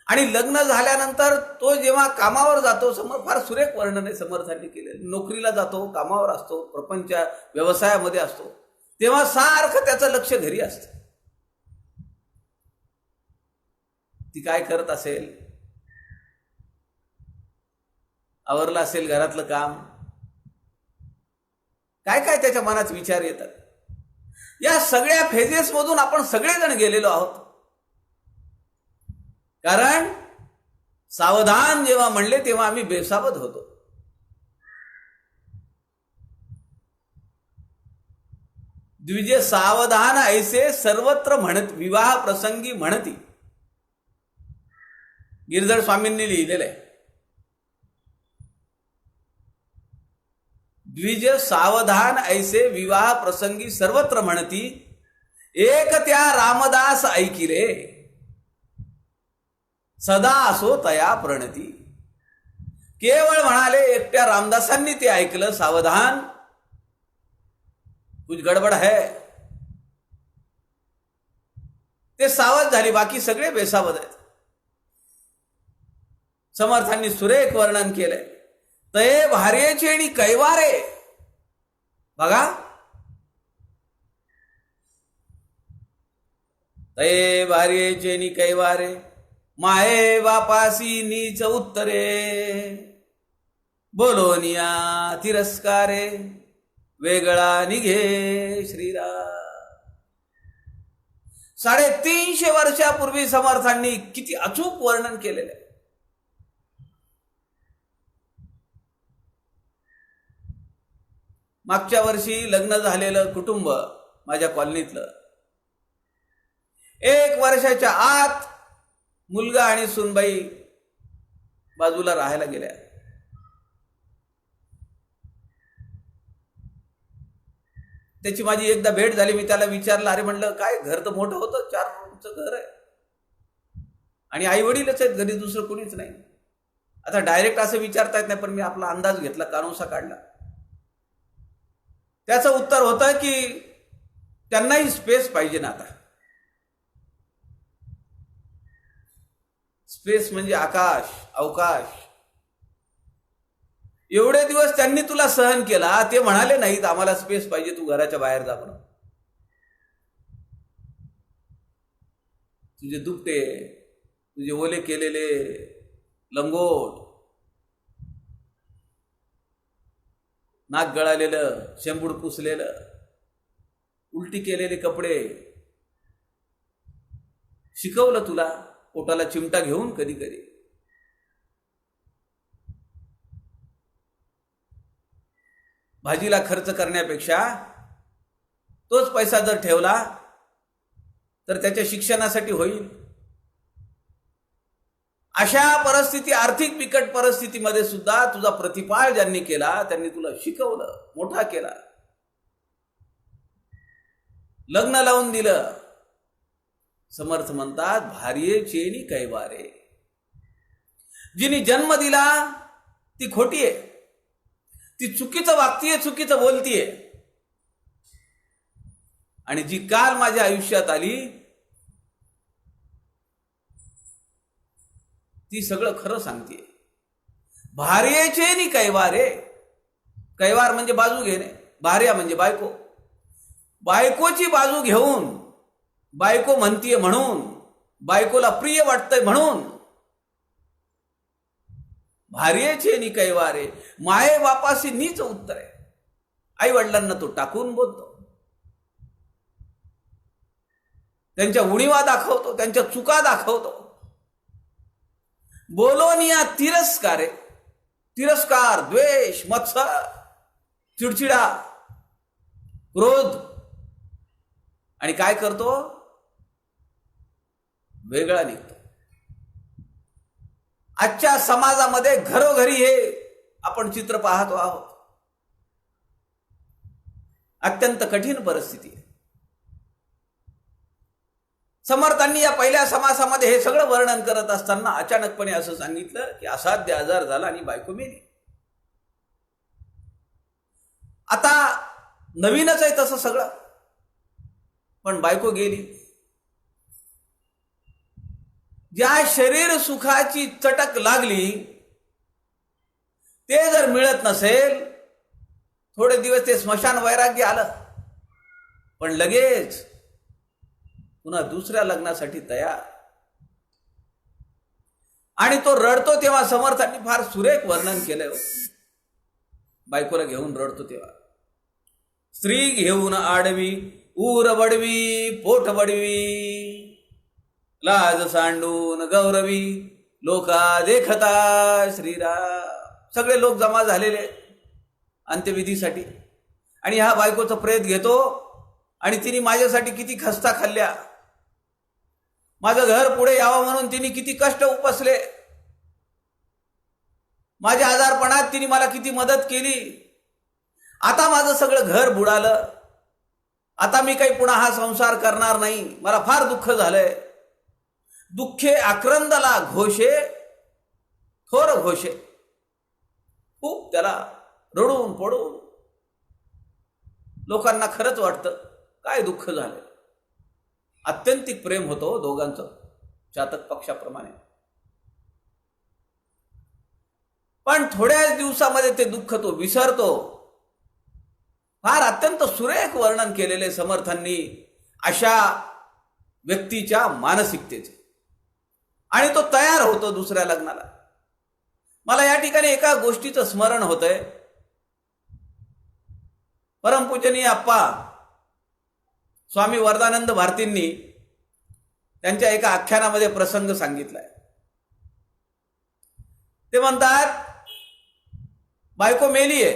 आणि लग्न झाल्यानंतर तो जेव्हा कामावर जातो, फार सुरेख वर्णन आहे समर्थांनी केलेलं. नोकरीला जातो, कामावर असतो, प्रपंच व्यवसायामध्ये असतो, तेव्हा सारखं त्याचं लक्ष घरी असतं. ती काय करत असेल, आवरलं असेल घरातलं काम, काय काय त्याच्या मनात विचार येतात. या सगळ्या फेजेस मधून आपण सगळेजण गेलेलो आहोत. कारण सावधान जेव्हा म्हणले तेव्हा आम्ही बेसावध होतो. द्विजे सावधान ऐसे सर्वत्र म्हणत, विवाह प्रसंगी म्हणती. गिरधर स्वामींनी लिहिलेलं आहे. द्विज सावधान ऐसे विवाह प्रसंगी सर्वत्र म्हणती, एक त्या रामदास ऐकिले, सदा असो तया प्रणती. केवळ म्हणाले एकट्या रामदासांनी ते ऐकलं, सावधान कुछ गडबड है. ते सावध झाले, बाकी सगळे बेसावध आहेत. समर्थांनी सुरेख वर्णन केलंय. तये भार्येचे आणि कैवारे. बघा, तये भार्येचे आणि कैवारे, माये बापासी नीच उत्तरे, बोलोनिया तिरस्कारे, वेगळा निघे श्रीराम. 350 वर्षापूर्वी समर्थांनी किती अचूक वर्णन केलेलं आहे. मागच्या वर्षी लग्न झालेलं कुटुंब माझ्या कॉलनीतलं, 1 वर्षाच्या आत मुलगा आणि सुनबाई बाजूला राहायला गेल्या. त्याची माझी एकदा भेट झाली. मी त्याला विचारलं, अरे म्हणलं काय, घर तर मोठं होतं, 4 रूमचं घर आहे आणि आई वडीलच आहेत घरी, दुसरं कोणीच नाही. आता डायरेक्ट असं विचारता येत नाही, पण मी आपला अंदाज घेतला, कानोसा काढला. त्याचं उत्तर होतं की त्यांनाही स्पेस पाहिजे ना. आता स्पेस म्हणजे आकाश, अवकाश. एवढे दिवस त्यांनी तुला सहन केला, ते म्हणाले नाहीत आम्हाला स्पेस पाहिजे, तू घराच्या बाहेर जा म्हणून. तुझे दुपटे, तुझे ओले केलेले लंगोट, नाक गळालेलं, शेंबूड पुसलेलं, उलटी केलेले कपडे, शिकवलं तुला पोटाला चिमटा घेऊन कधी कधी. भाजीला खर्च करण्यापेक्षा तोच पैसा जर ठेवला तर त्याच्या शिक्षणासाठी होईल. अशा परिस्थिती, आर्थिक बिकट परिस्थितीमध्ये सुद्धा तुझा प्रतिपाळ ज्यांनी केला त्यांनी तुला शिकवलं, मोठा केला, लग्न लावून दिलं. समर्थ म्हणतात, भार्येचे नि कैवारे. जिने जन्म दिला ती खोटी आहे, ती चुकीचं वागतीये, चुकीचं बोलतीये. आणि जी काल माझ्या आयुष्यात आली ती सगळं खरं सांगते. भार्येचे नि कैवारे. कैवार म्हणजे बाजू घेणे, भार्या म्हणजे बायको. बायकोची बाजू घेऊन, बायको म्हणतीये म्हणून, बायकोला प्रिय वाटतंय म्हणून, भार्येचे नि कैवारे, माये बापाशी नीच उत्तर आहे. आई वडिलांना तो टाकून बोलतो, त्यांच्या उणीवा दाखवतो, त्यांच्या चुका दाखवतो. बोलोनिया तिरस्कारे. तिरस्कार, द्वेष, मत्सर, चिडचिडा, क्रोध. आणि काय करतो, वेगळा निघतो. आजच्या समाजामध्ये घरोघरी हे आपण चित्र पाहतो आहोत. अत्यंत कठीण परिस्थिती आहे. समर्थांनी या पहिल्या समासामध्ये हे सगळं वर्णन करत असताना अचानकपणे असं सांगितलं की असाध्य आजार झाला आणि बायको मेली. आता नवीनच आहे तसं सगळं, पण बायको गेली. ज्या शरीर सुखाची चटक लागली ते जर मिळत नसेल, थोडे दिवस ते स्मशान वैराग्य आलं, पण लगेच पुन्हा दुसऱ्या लग्नासाठी तयार. आणि तो रडतो तेव्हा समर्थांनी फार सुरेख वर्णन केलंय. बायकोला घेऊन रडतो तेव्हा, स्त्री घेऊन आडवी ऊर बडवी पोट बडवी, लाज सांडून गौरवी लोका देखता श्रीराम. सगळे लोक जमा झालेले अंत्यविधीसाठी, आणि हा बायकोचं प्रेत घेतो. आणि तिने माझ्यासाठी किती खस्ता खाल्ल्या, माझं घर पुढे यावं म्हणून तिने किती कष्ट उपसले, माझ्या आजारपणात तिने मला किती मदत केली. आता माझं सगळं घर बुडालं, आता मी काही पुन्हा हा संसार करणार नाही, मला फार दुःख झालंय. दुःखे आक्रंदला घोषे थोर घोषे. खूप त्याला रडून पडून लोकांना खरंच वाटतं काय दुःख झालं. आत्यंतिक प्रेम होतो दोघांचं चातक पक्षाप्रमाणे. पण थोड्याच दिवसामध्ये ते दुःख तो विसरतो. फार अत्यंत सुरेख वर्णन केलेले समर्थांनी अशा व्यक्तीच्या मानसिकतेचे. आणि तो तयार होतो दुसऱ्या लग्नाला. मला या ठिकाणी एका गोष्टीचं स्मरण होतंय. परमपूजनीय आप्पा स्वामी वरदानंद भारतींनी त्यांच्या एका आख्यानामध्ये प्रसंग सांगितलाय. ते म्हणतात, बायको मेली आहे,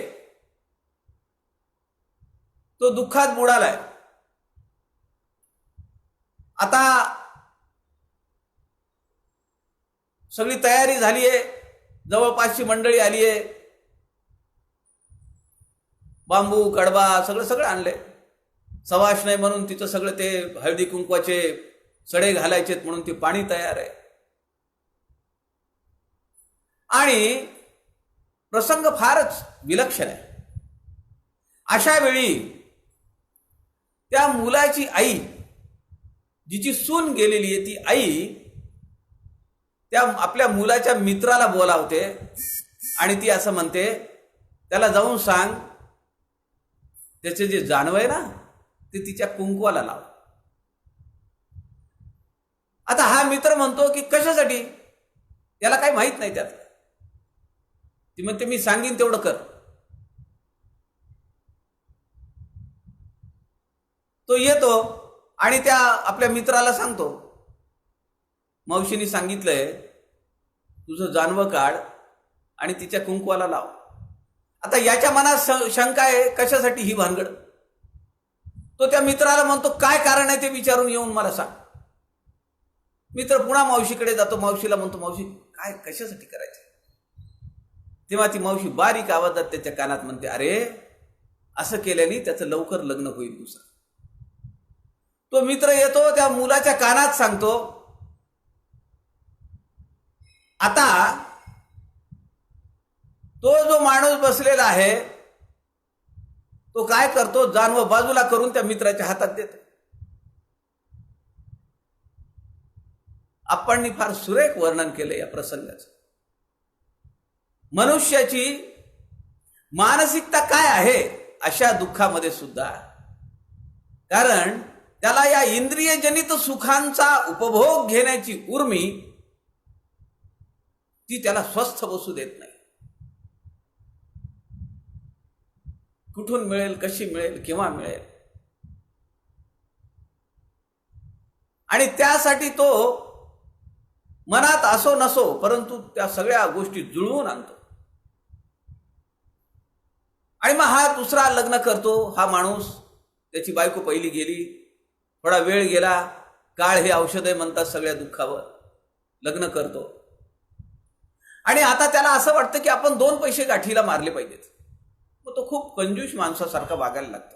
तो दुःखात बुडालाय. आता सगळी तयारी झाली आहे, जवळपासची मंडळी आली आहे, बांबू कडबा सगळं आणले. सवाष्ण म्हणून तिचं सगळं ते हळदी कुंकवाचे सडे घालायचेत म्हणून ती पाणी तयार आहे. आणि प्रसंग फारच विलक्षण आहे. अशा वेळी त्या मुलाची आई, जिची सून गेलेली आहे, ती आई त्या आपल्या मुलाच्या मित्राला बोलावते आणि ती असं म्हणते, त्याला जाऊन सांग त्याचे जे जानवं आहे ना ते तिच्या कुंकवाला लाव. आता हा मित्र म्हणतो की कशासाठी, त्याला काही माहित नाही त्यात. ती म्हणते मी सांगीन तेवढं कर. तो येतो आणि त्या आपल्या मित्राला सांगतो, मावशीने सांगितलंय तुझं जानवं काढ आणि तिच्या कुंकवाला लाव. आता याच्या मनात शंका आहे, कशासाठी ही भानगड. तो त्या मित्राला म्हणतो काय कारण आहे ते विचारून येऊन मला सांग. मित्र पुन्हा मावशीकडे जातो, मावशीला म्हणतो मावशी काय कशासाठी करायचं. तेव्हा ती मावशी बारीक आवाजात त्याच्या कानात म्हणते, अरे असं केल्याने त्याचं लवकर लग्न होईल दुसरं. तो मित्र येतो, त्या मुलाच्या कानात सांगतो. आता तो जो माणूस बसलेला आहे तो काय करतो, जानवं बाजूला करून त्या मित्राच्या हातात देतो. आपण फार सुरेख वर्णन केले या प्रसंगाचं. मनुष्याची मानसिकता काय आहे अशा दुःखामध्ये सुद्धा. कारण त्याला या इंद्रियजनित सुखांचा उपभोग घेण्याची उर्मी ती त्याला स्वस्थ बसू देत नाही. कुठून मिळेल, कशी मिळेल, केव्हा मिळेल. आणि त्यासाठी तो मनात असो नसो परंतु त्या सगळ्या गोष्टी जुळवून आणतो. आणि मग हा दुसरा लग्न करतो. हा माणूस, त्याची बायको पहिली गेली, थोडा वेळ गेला, काळ हे औषध आहे म्हणतात सगळ्या दुःखावर. लग्न करतो आणि आता त्याला असं वाटतं की आपण 2 पैसे गाठीला मारले पाहिजेत. मग तो खूप कंजूस माणसासारखा वागायला लागतो.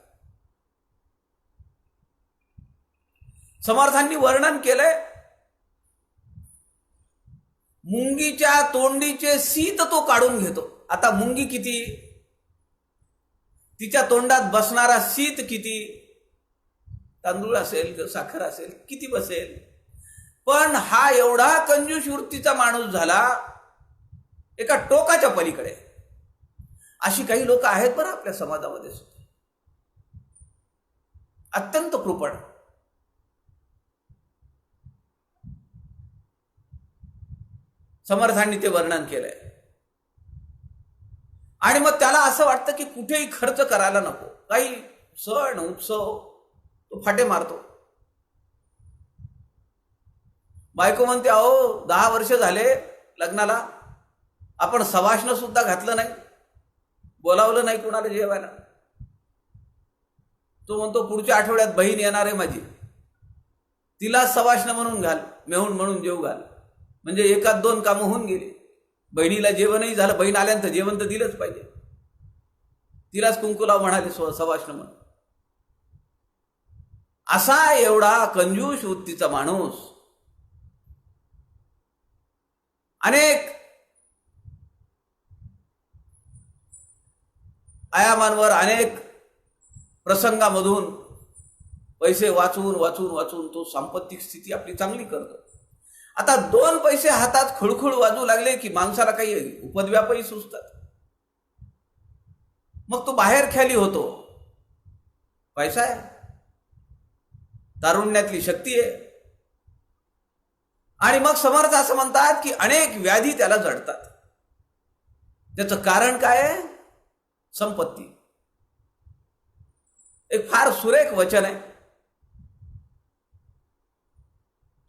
समर्थांनी वर्णन केलंय, मुंगीच्या तोंडीचे शीत तो काढून घेतो. आता मुंगी किती, तिच्या तोंडात बसणारा शीत किती, तांदूळ असेल साखर असेल किती बसेल. पण हा एवढा कंजूस वृत्तीचा माणूस झाला, एका टोकाच्या पलीकडे. अशी काही लोक आहेत बरं आपल्या समाजामध्ये सुद्धा, अत्यंत कृपण. समर्थांनी ते वर्णन केलंय. आणि मग त्याला असं वाटतं की कुठेही खर्च करायला नको, काही सण उत्सव तो फाटे मारतो. बायको म्हणते, अहो 10 वर्ष झाले लग्नाला, आपण सवाष्ण सुद्धा घातलं नाही, बोलावलं नाही कुणाला जेवायला. तो म्हणतो, पुढच्या आठवड्यात बहीण येणार आहे माझी, तिला सवाष्ण म्हणून घाल, मेहून म्हणून जेव घाल. म्हणजे 1-2 कामं होऊन गेली. बहिणीला जेवणही झालं, बहीण आल्यानंतर जेवण तर दिलंच पाहिजे. तिलाच कुंकुलाव म्हणाले सवाष्ण म्हणून. असा एवढा कंजूस वृत्तीचा माणूस अनेक आयामांवर, अनेक प्रसंगामधून पैसे वाचवून वाचवून वाचवून तो सांपत्तिक स्थिती आपली चांगली करतो. आता 2 पैसे हातात खुळखुळ वाजू लागले की माणसाला काही उपद्व्यापही सुचतात. मग तो बाहेर ख्याली होतो. पैसा आहे, तारुण्यातली शक्ती आहे. आणि मग समर्थ असं म्हणतात की अनेक व्याधी त्याला जडतात. त्याचं कारण काय आहे? संपत्ती. एक फार सुरेख वचन आहे.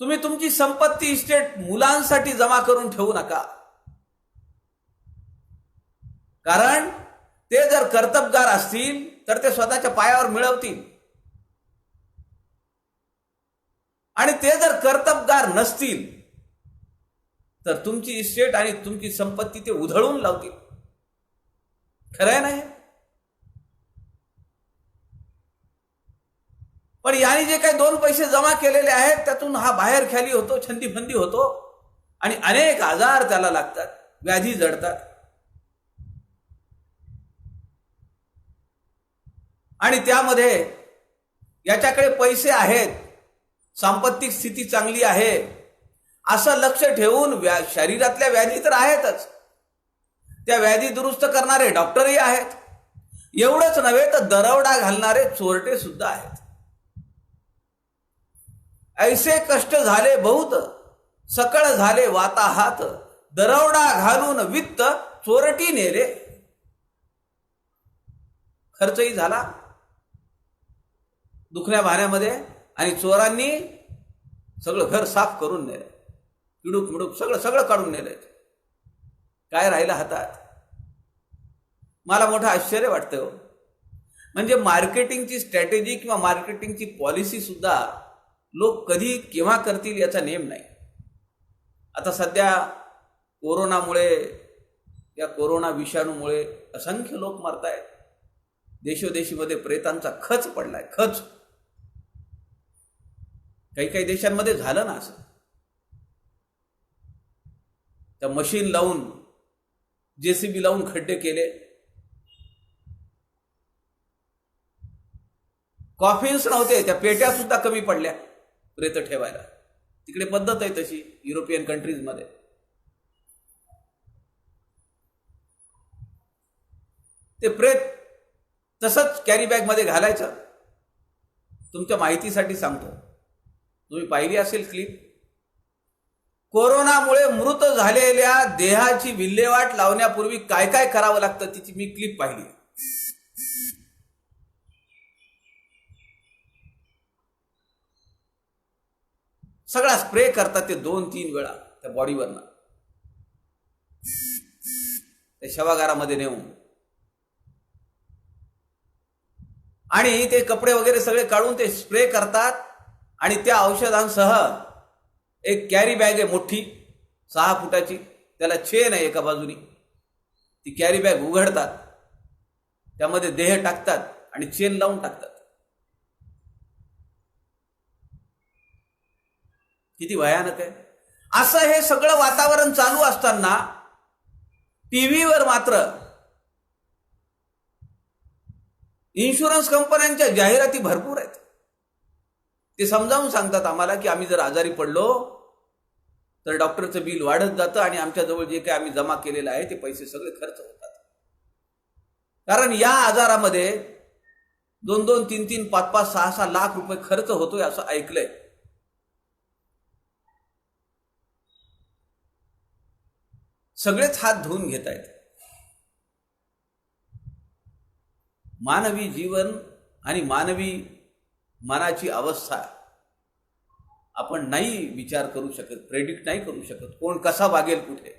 तुम्ही तुमची संपत्ती इस्टेट मुलांसाठी जमा करून ठेवू नका, कारण ते जर कर्तबगार असतील तर ते स्वतःच्या पायावर मिळवतील, आणि ते जर कर्तबगार नसतील तर तुमची इस्टेट आणि तुमची संपत्ती ते उधळून लावतील. खरं आहे नाही? पण याने जे काही 2 पैसे जमा केलेले आहेत त्यातून हा बाहेर ख्याली होतो, छंदीफंदी होतो, आणि अनेक आजार त्याला लागतात, व्याधी जडतात. आणि त्यामध्ये याच्याकडे पैसे आहेत, सांपत्तिक स्थिती चांगली आहे असं लक्ष ठेवून शरीरातल्या व्याधी तर आहेतच, त्या व्याधी दुरुस्त करणारे डॉक्टरही आहेत. एवढंच नव्हे तर दरवडा घालणारे चोरटे सुद्धा आहेत. ऐसे कष्ट झाले बहुत, सकळ झाले वाताहात, दरवडा घालून वित्त चोरटी नेले. खर्चही झाला दुखण्या भाण्यामध्ये, आणि चोरांनी सगळं घर साफ करून नेलं, किडूक मिडूक सगळं काढून नेलं. काय राहिलं हातात? मला मोठं आश्चर्य वाटतं. म्हणजे मार्केटिंगची स्ट्रॅटेजी किंवा मार्केटिंगची पॉलिसी सुद्धा लोक कधी केव्हा करतील याचा नेम नाही. आता सध्या कोरोनामुळे, या कोरोना विषाणूमुळे असंख्य लोक मरतायत. देशोदेशीमध्ये प्रेतांचा खच पडलाय, खच. काही देशांमध्ये झालं ना असं. त्या मशीन लावून, जेसीबी लावून खड्डे केले. कॉफिन्स नव्हते, त्या पेट्या सुद्धा कमी पडल्या प्रेत ठेवायला. तिकडे पद्धत आहे तशी युरोपियन कंट्रीजमध्ये. ते प्रेत तसंच कॅरी बॅग मध्ये घालायचं. तुमच्या माहितीसाठी सांगतो, तुम्ही पाहिली असेल क्लिप. कोरोनामुळे मृत झालेल्या देहाची विल्हेवाट लावण्यापूर्वी काय काय करावं लागतं तिची मी क्लिप पाहिली. सगळा स्प्रे करतात ते 2-3 वेळा त्या बॉडीवरनं, त्या शवागारामध्ये नेऊन. आणि ते कपडे वगैरे सगळे काढून ते स्प्रे करतात. आणि त्या औषधांसह एक कॅरी बॅग आहे मोठी 6 फुटाची, त्याला चेन आहे एका बाजूनी. ती कॅरी बॅग उघडतात, त्यामध्ये देह टाकतात आणि चेन लावून टाकतात. किती भयानक आहे. असं हे सगळं वातावरण चालू असताना टीव्हीवर मात्र इन्शुरन्स कंपन्यांच्या जाहिराती भरपूर आहेत. ते समजावून सांगतात आम्हाला की आम्ही जर आजारी पडलो तर डॉक्टरचं बिल वाढत जातं आणि आमच्याजवळ जे काही आम्ही जमा केलेलं आहे ते पैसे सगळे खर्च होतात. कारण या आजारामध्ये 2-2, 3-3, 5-5, 6-6 लाख रुपये खर्च होतोय असं ऐकलंय. सगळेच हात धुवून घेत आहेत. मानवी जीवन आणि मानवी मनाची अवस्था आपण नाही विचार करू शकत, प्रेडिक्ट नाही करू शकत, कोण कसा वागेल कुठे.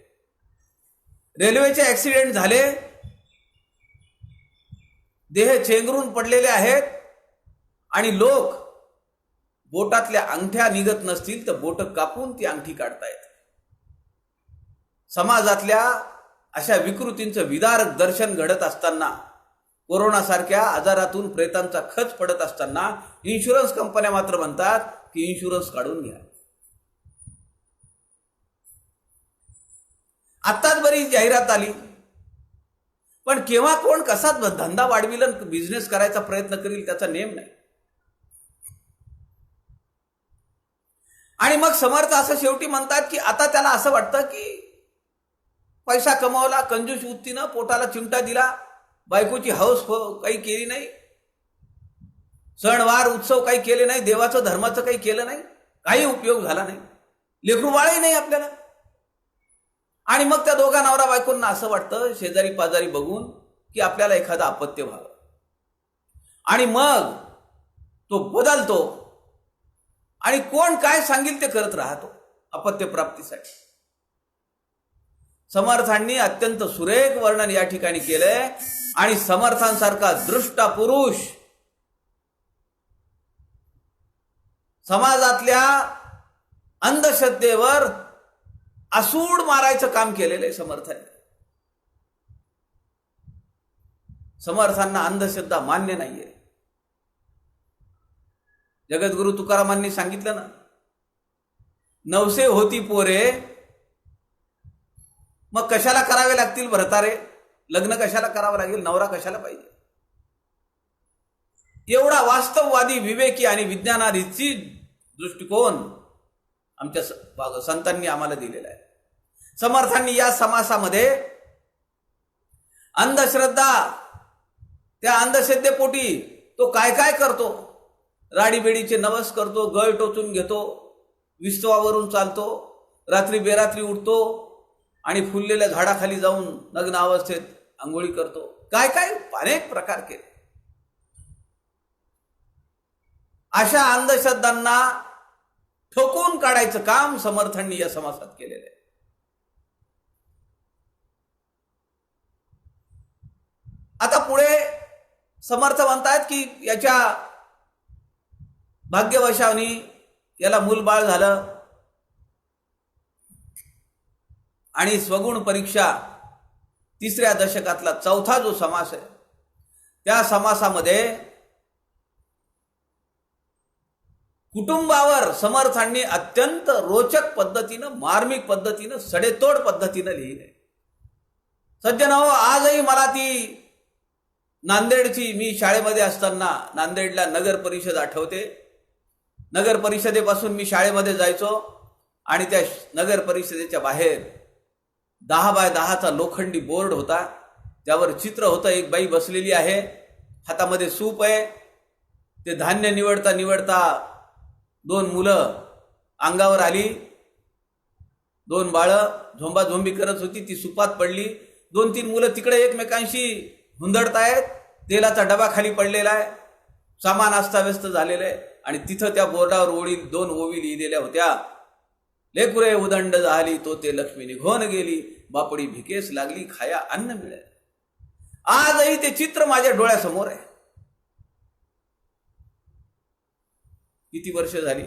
रेल्वेचे ऍक्सिडेंट झाले, देह चेंगरून पडलेले आहेत आणि लोक बोटातल्या अंगठ्या निघत नसतील तर बोट कापून ती अंगठी काढतायत. समाजातल्या अशा विकृतींचं विदारक दर्शन घडत असताना, कोरोनासारख्या आजारातून प्रेतांचा खच पडत असताना इन्शुरन्स कंपन्या मात्र म्हणतात की इन्शुरन्स काढून घ्या. आत्ताच बरी जाहिरात आली, पण केव्हा कोण कसा धंदा वाढविल, बिझनेस करायचा प्रयत्न करील त्याचा नेम नाही. आणि मग समर्थ असं शेवटी म्हणतात की आता त्याला असं वाटतं की पैसा कमावला, कंजूस वृत्तीनं पोटाला चिमटा दिला, बायकोची हौस काही केली नाही, सणवार उत्सव काही केले नाही, देवाचं धर्माचं काही केलं नाही, काही उपयोग झाला नाही, लेकरू बाळही नाही आपल्याला. आणि मग त्या दोघा नवरा बायकोंना असं वाटतं शेजारी पाजारी बघून की आपल्याला एखादं अपत्य व्हावं. आणि मग तो बदलतो आणि कोण काय सांगेल ते करत राहतो अपत्य प्राप्तीसाठी. समर्थांनी अत्यंत सुरेख वर्णन या ठिकाणी केलंय आणि समर्थांसारखा दृष्टा पुरुष समाजातल्या अंधश्रद्धेवर आसूड मारायचं काम केलेलं आहे समर्थांनी. समर्थांना अंधश्रद्धा मान्य नाहीये. जगद्गुरु तुकारामांनी सांगितलं ना, नवसे होती पोरे मग कशाला करावे लागतील भरतारे, लग्न कशाला करावं लागेल, नवरा कशाला पाहिजे. एवढा वास्तववादी, विवेकी आणि विज्ञानारीची दृष्टिकोन आमच्या संतांनी आम्हाला दिलेला आहे. समर्थांनी या समासामध्ये अंधश्रद्धा, त्या अंधश्रद्धेपोटी तो काय काय करतो, राडीबेडीचे नवस करतो, गळ टोचून घेतो, विस्तवावरून चालतो, रात्री बेरात्री उठतो आणि फुललेल्या झाडाखाली जाऊन नग्न अवस्थेत आंघोळी करतो, काय काय अनेक प्रकार केले. अशा अंधश्रद्धांना ठोकून काढायचं काम समर्थांनी या समासात केलेलं आहे. आता पुढे समर्थ म्हणतात की याच्या भाग्यवशाने याला मूलबाळ झालं आणि स्वगुण परीक्षा 3ऱ्या दशकातला 4था जो समास आहे त्या समासामध्ये कुटुंबावर समर्थांनी अत्यंत रोचक पद्धतीनं, मार्मिक पद्धतीनं, सडेतोड पद्धतीनं लिहिले. सज्जनो, आजही मला ती नांदेडची, मी शाळेमध्ये असताना नांदेडला नगर परिषद आठवते. नगर परिषदेपासून मी शाळेमध्ये जायचो आणि त्या नगर परिषदेच्या बाहेर 10 बाय 10चा लोखंडी बोर्ड होता. त्यावर चित्र होतं, एक बाई बसलेली आहे, हातामध्ये सूप आहे. ते धान्य निवडता निवडता 2 मुलं अंगावर आली, 2 बाळं झोंबाझोंबी करत होती, ती सुपात पडली. 2-3 मुलं तिकडे एकमेकांशी हुंदडतायत, तेलाचा डबा खाली पडलेला आहे, सामान अस्ताव्यस्त झालेलं आहे. आणि तिथं त्या बोर्डावर 2 ओवी लिहिलेल्या होत्या, लेकुरे उदंड झाली तो ते लक्ष्मी निघून गेली, बापडी भिकेस लागली खाया अन्न मिळेल. आजही ते चित्र माझ्या डोळ्यासमोर आहे. किती वर्ष झाली?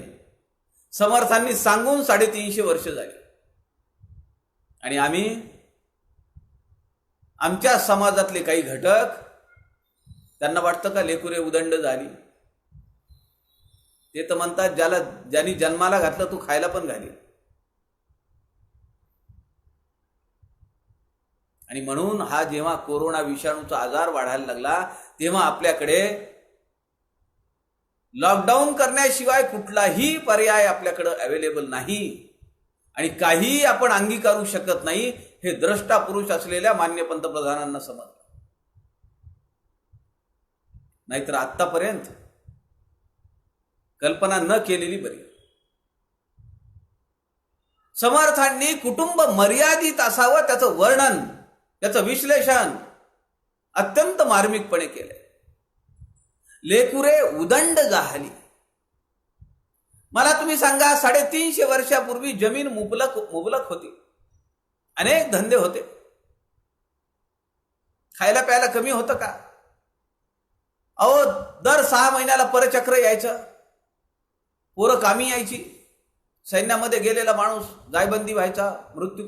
समर्थांनी सांगून 350 वर्ष झाली. आणि आम्ही, आमच्या समाजातले काही घटक, त्यांना वाटतं का लेकुरे उदंड झाली? ते तर म्हणतात ज्यांनी जन्माला घातलं तू खायला पण घाली. आणि म्हणून हा जेव्हा कोरोना विषाणूचा आजार वाढायला लागला तेव्हा आपल्याकडे लॉकडाऊन करण्याशिवाय कुठलाही पर्याय आपल्याकडे अवेलेबल नाही. आणि काहीही आपण अंगीकारू शकत नाही हे द्रष्टा पुरुष असलेल्या मान्य पंतप्रधानांना समजलं. नाहीतर आतापर्यंत कल्पना न केलेली बरी. समर्थांनी कुटुंब मर्यादित असावं त्याचं वर्णन, त्याचं विश्लेषण अत्यंत मार्मिकपणे केलंय. लेकुरे उदंड जाहली. मला तुम्ही सांगा, 350 वर्षापूर्वी जमीन मुबलक होती, अनेक धंदे होते, खायला प्यायला कमी होतं का? अहो, दर 6 महिन्याला परचक्र यायचं, पोरं कामी यायची, सैन्यामध्ये गेलेला माणूस जायबंदी व्हायचा, मृत्यू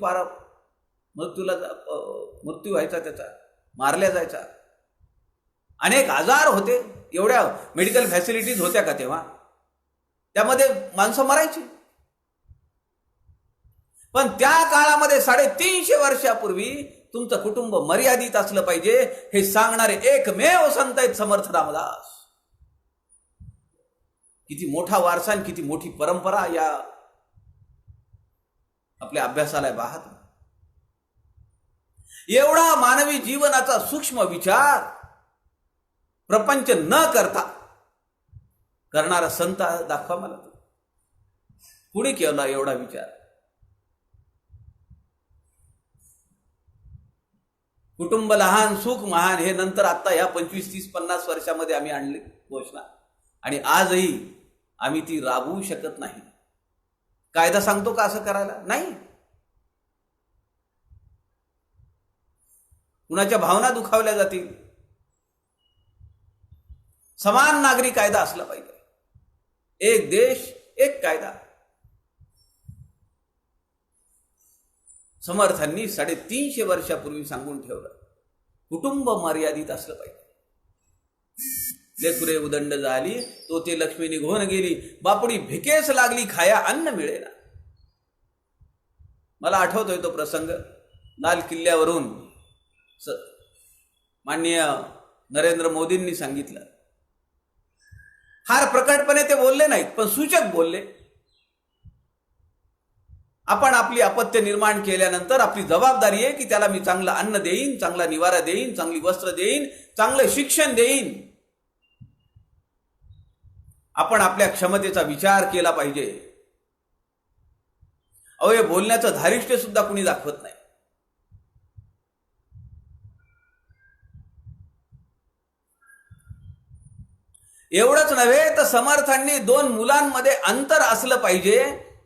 व्हायचा, त्याचा मारल्या जायचा. अनेक आजार होते. एवढ्या मेडिकल फॅसिलिटीज होत्या का तेव्हा? त्यामध्ये माणसं मरायची. पण त्या काळामध्ये 350 वर्षापूर्वी तुमचं कुटुंब मर्यादित असलं पाहिजे हे सांगणारे एकमेव संत आहेत समर्थ रामदास. किती मोठा वारसा आणि किती मोठी परंपरा या आपल्या अभ्यासाला पाहत. एवढा मानवी जीवनाचा सूक्ष्म विचार प्रपंच न करता करणारा संत दाखवा मला. कुणी केला एवढा विचार? कुटुंब लहान सुख महान हे नंतर आता या 25, 30, 50 वर्षामध्ये आम्ही आणली घोषणा, आणि आजही आम्ही ती राबवू शकत नाही. कायदा सांगतो का असं करायला? नाही. कुणाच्या भावना दुखावल्या जातील. समान नागरी कायदा असला पाहिजे. एक देश एक कायदा. समर्थांनी 350 वर्षापूर्वी सांगून ठेवलं, कुटुंब मर्यादित असलं पाहिजे. लेकुरे उदंड झाली, तो ते लक्ष्मी निघून गेली, बापुडी भिकेस लागली, खाया अन्न मिळेना. मला आठवतोय तो प्रसंग. लाल किल्ल्यावरून माननीय नरेंद्र मोदींनी सांगितलं. फार प्रकटपणे ते बोलले नाहीत, पण सूचक बोलले. आपण आपली अपत्य निर्माण केल्यानंतर आपली जबाबदारी आहे की त्याला मी चांगलं अन्न देईन, चांगला निवारा देईन, चांगली वस्त्र देईन, चांगलं शिक्षण देईन. आपण आपल्या क्षमतेचा विचार केला पाहिजे. अहो, हे बोलण्याचं धारिष्ट्य सुद्धा कुणी दाखवत नाही. एवढंच नव्हे तर समर्थांनी 2 मुलांमध्ये अंतर असलं पाहिजे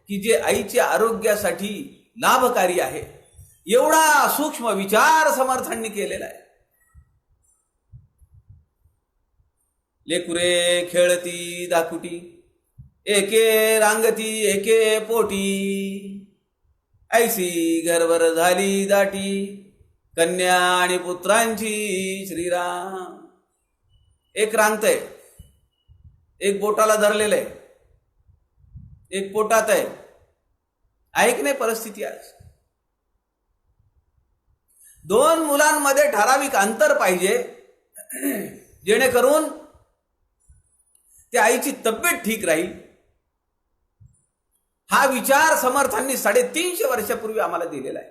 की जे आईच्या आरोग्यासाठी लाभकारी आहे. एवढा सूक्ष्म विचार समर्थांनी केलेला आहे. लेकुरे खेळती दाकुटी, एके रांगती एके पोटी, ऐसी घरभर झाली दाटी, कन्या आणि पुत्रांची श्रीराम. एक रांगतय, एक बोटाला धरलेलं आहे, एक पोटात आहे. ऐक नाही परिस्थिती आज. 2 मुलांमध्ये ठराविक अंतर पाहिजे जेणेकरून त्या आईची तब्येत ठीक राहील. हा विचार समर्थांनी 350 वर्षापूर्वी आम्हाला दिलेला आहे.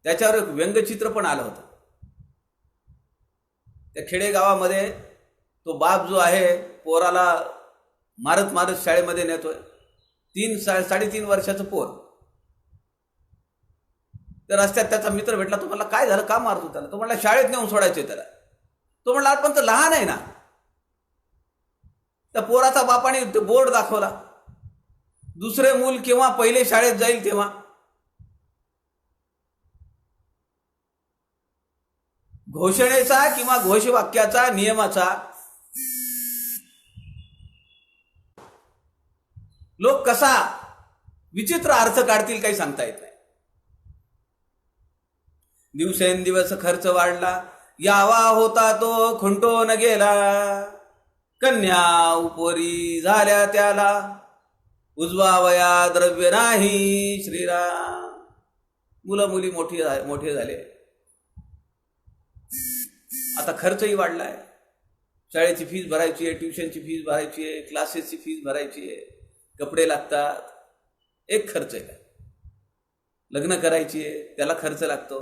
त्याच्यावर एक व्यंगचित्र पण आलं होतं. त्या खेडेगावामध्ये तो बाप जो आहे पोराला मारत मारत शाळेमध्ये नेतोय. 3-3.5 वर्षाचं पोर. तर रस्त्यात त्याचा मित्र भेटला. तो म्हणला, काय झालं, का मारतो त्याला? तो म्हणला, शाळेत नेऊन सोडायचंय त्याला. तो म्हणला, पण तो लहान आहे ना. त्या पोराचा बापाने बोर्ड दाखवला. दुसरे मूल केव्हा पहिले शाळेत जाईल तेव्हा. घोषणेचा किंवा घोषवाक्याचा, नियमाचा लोक कसा विचित्र अर्थ काढतील काही सांगता येत नाही. दिवसेंदिवस खर्च वाढला, यावा होता तो खुंटून गेला, कन्या उपरी झाल्या त्याला, उजवावया द्रव्य नाही श्रीराम. मुलं मुली मोठे झाले, आता खर्चही वाढलाय. शाळेची फीस भरायची आहे, ट्युशनची फीस भरायची आहे, क्लासेसची फीस भरायची आहे, कपडे लागतात, एक खर्च आहे. लग्न करायची आहे, त्याला खर्च लागतो.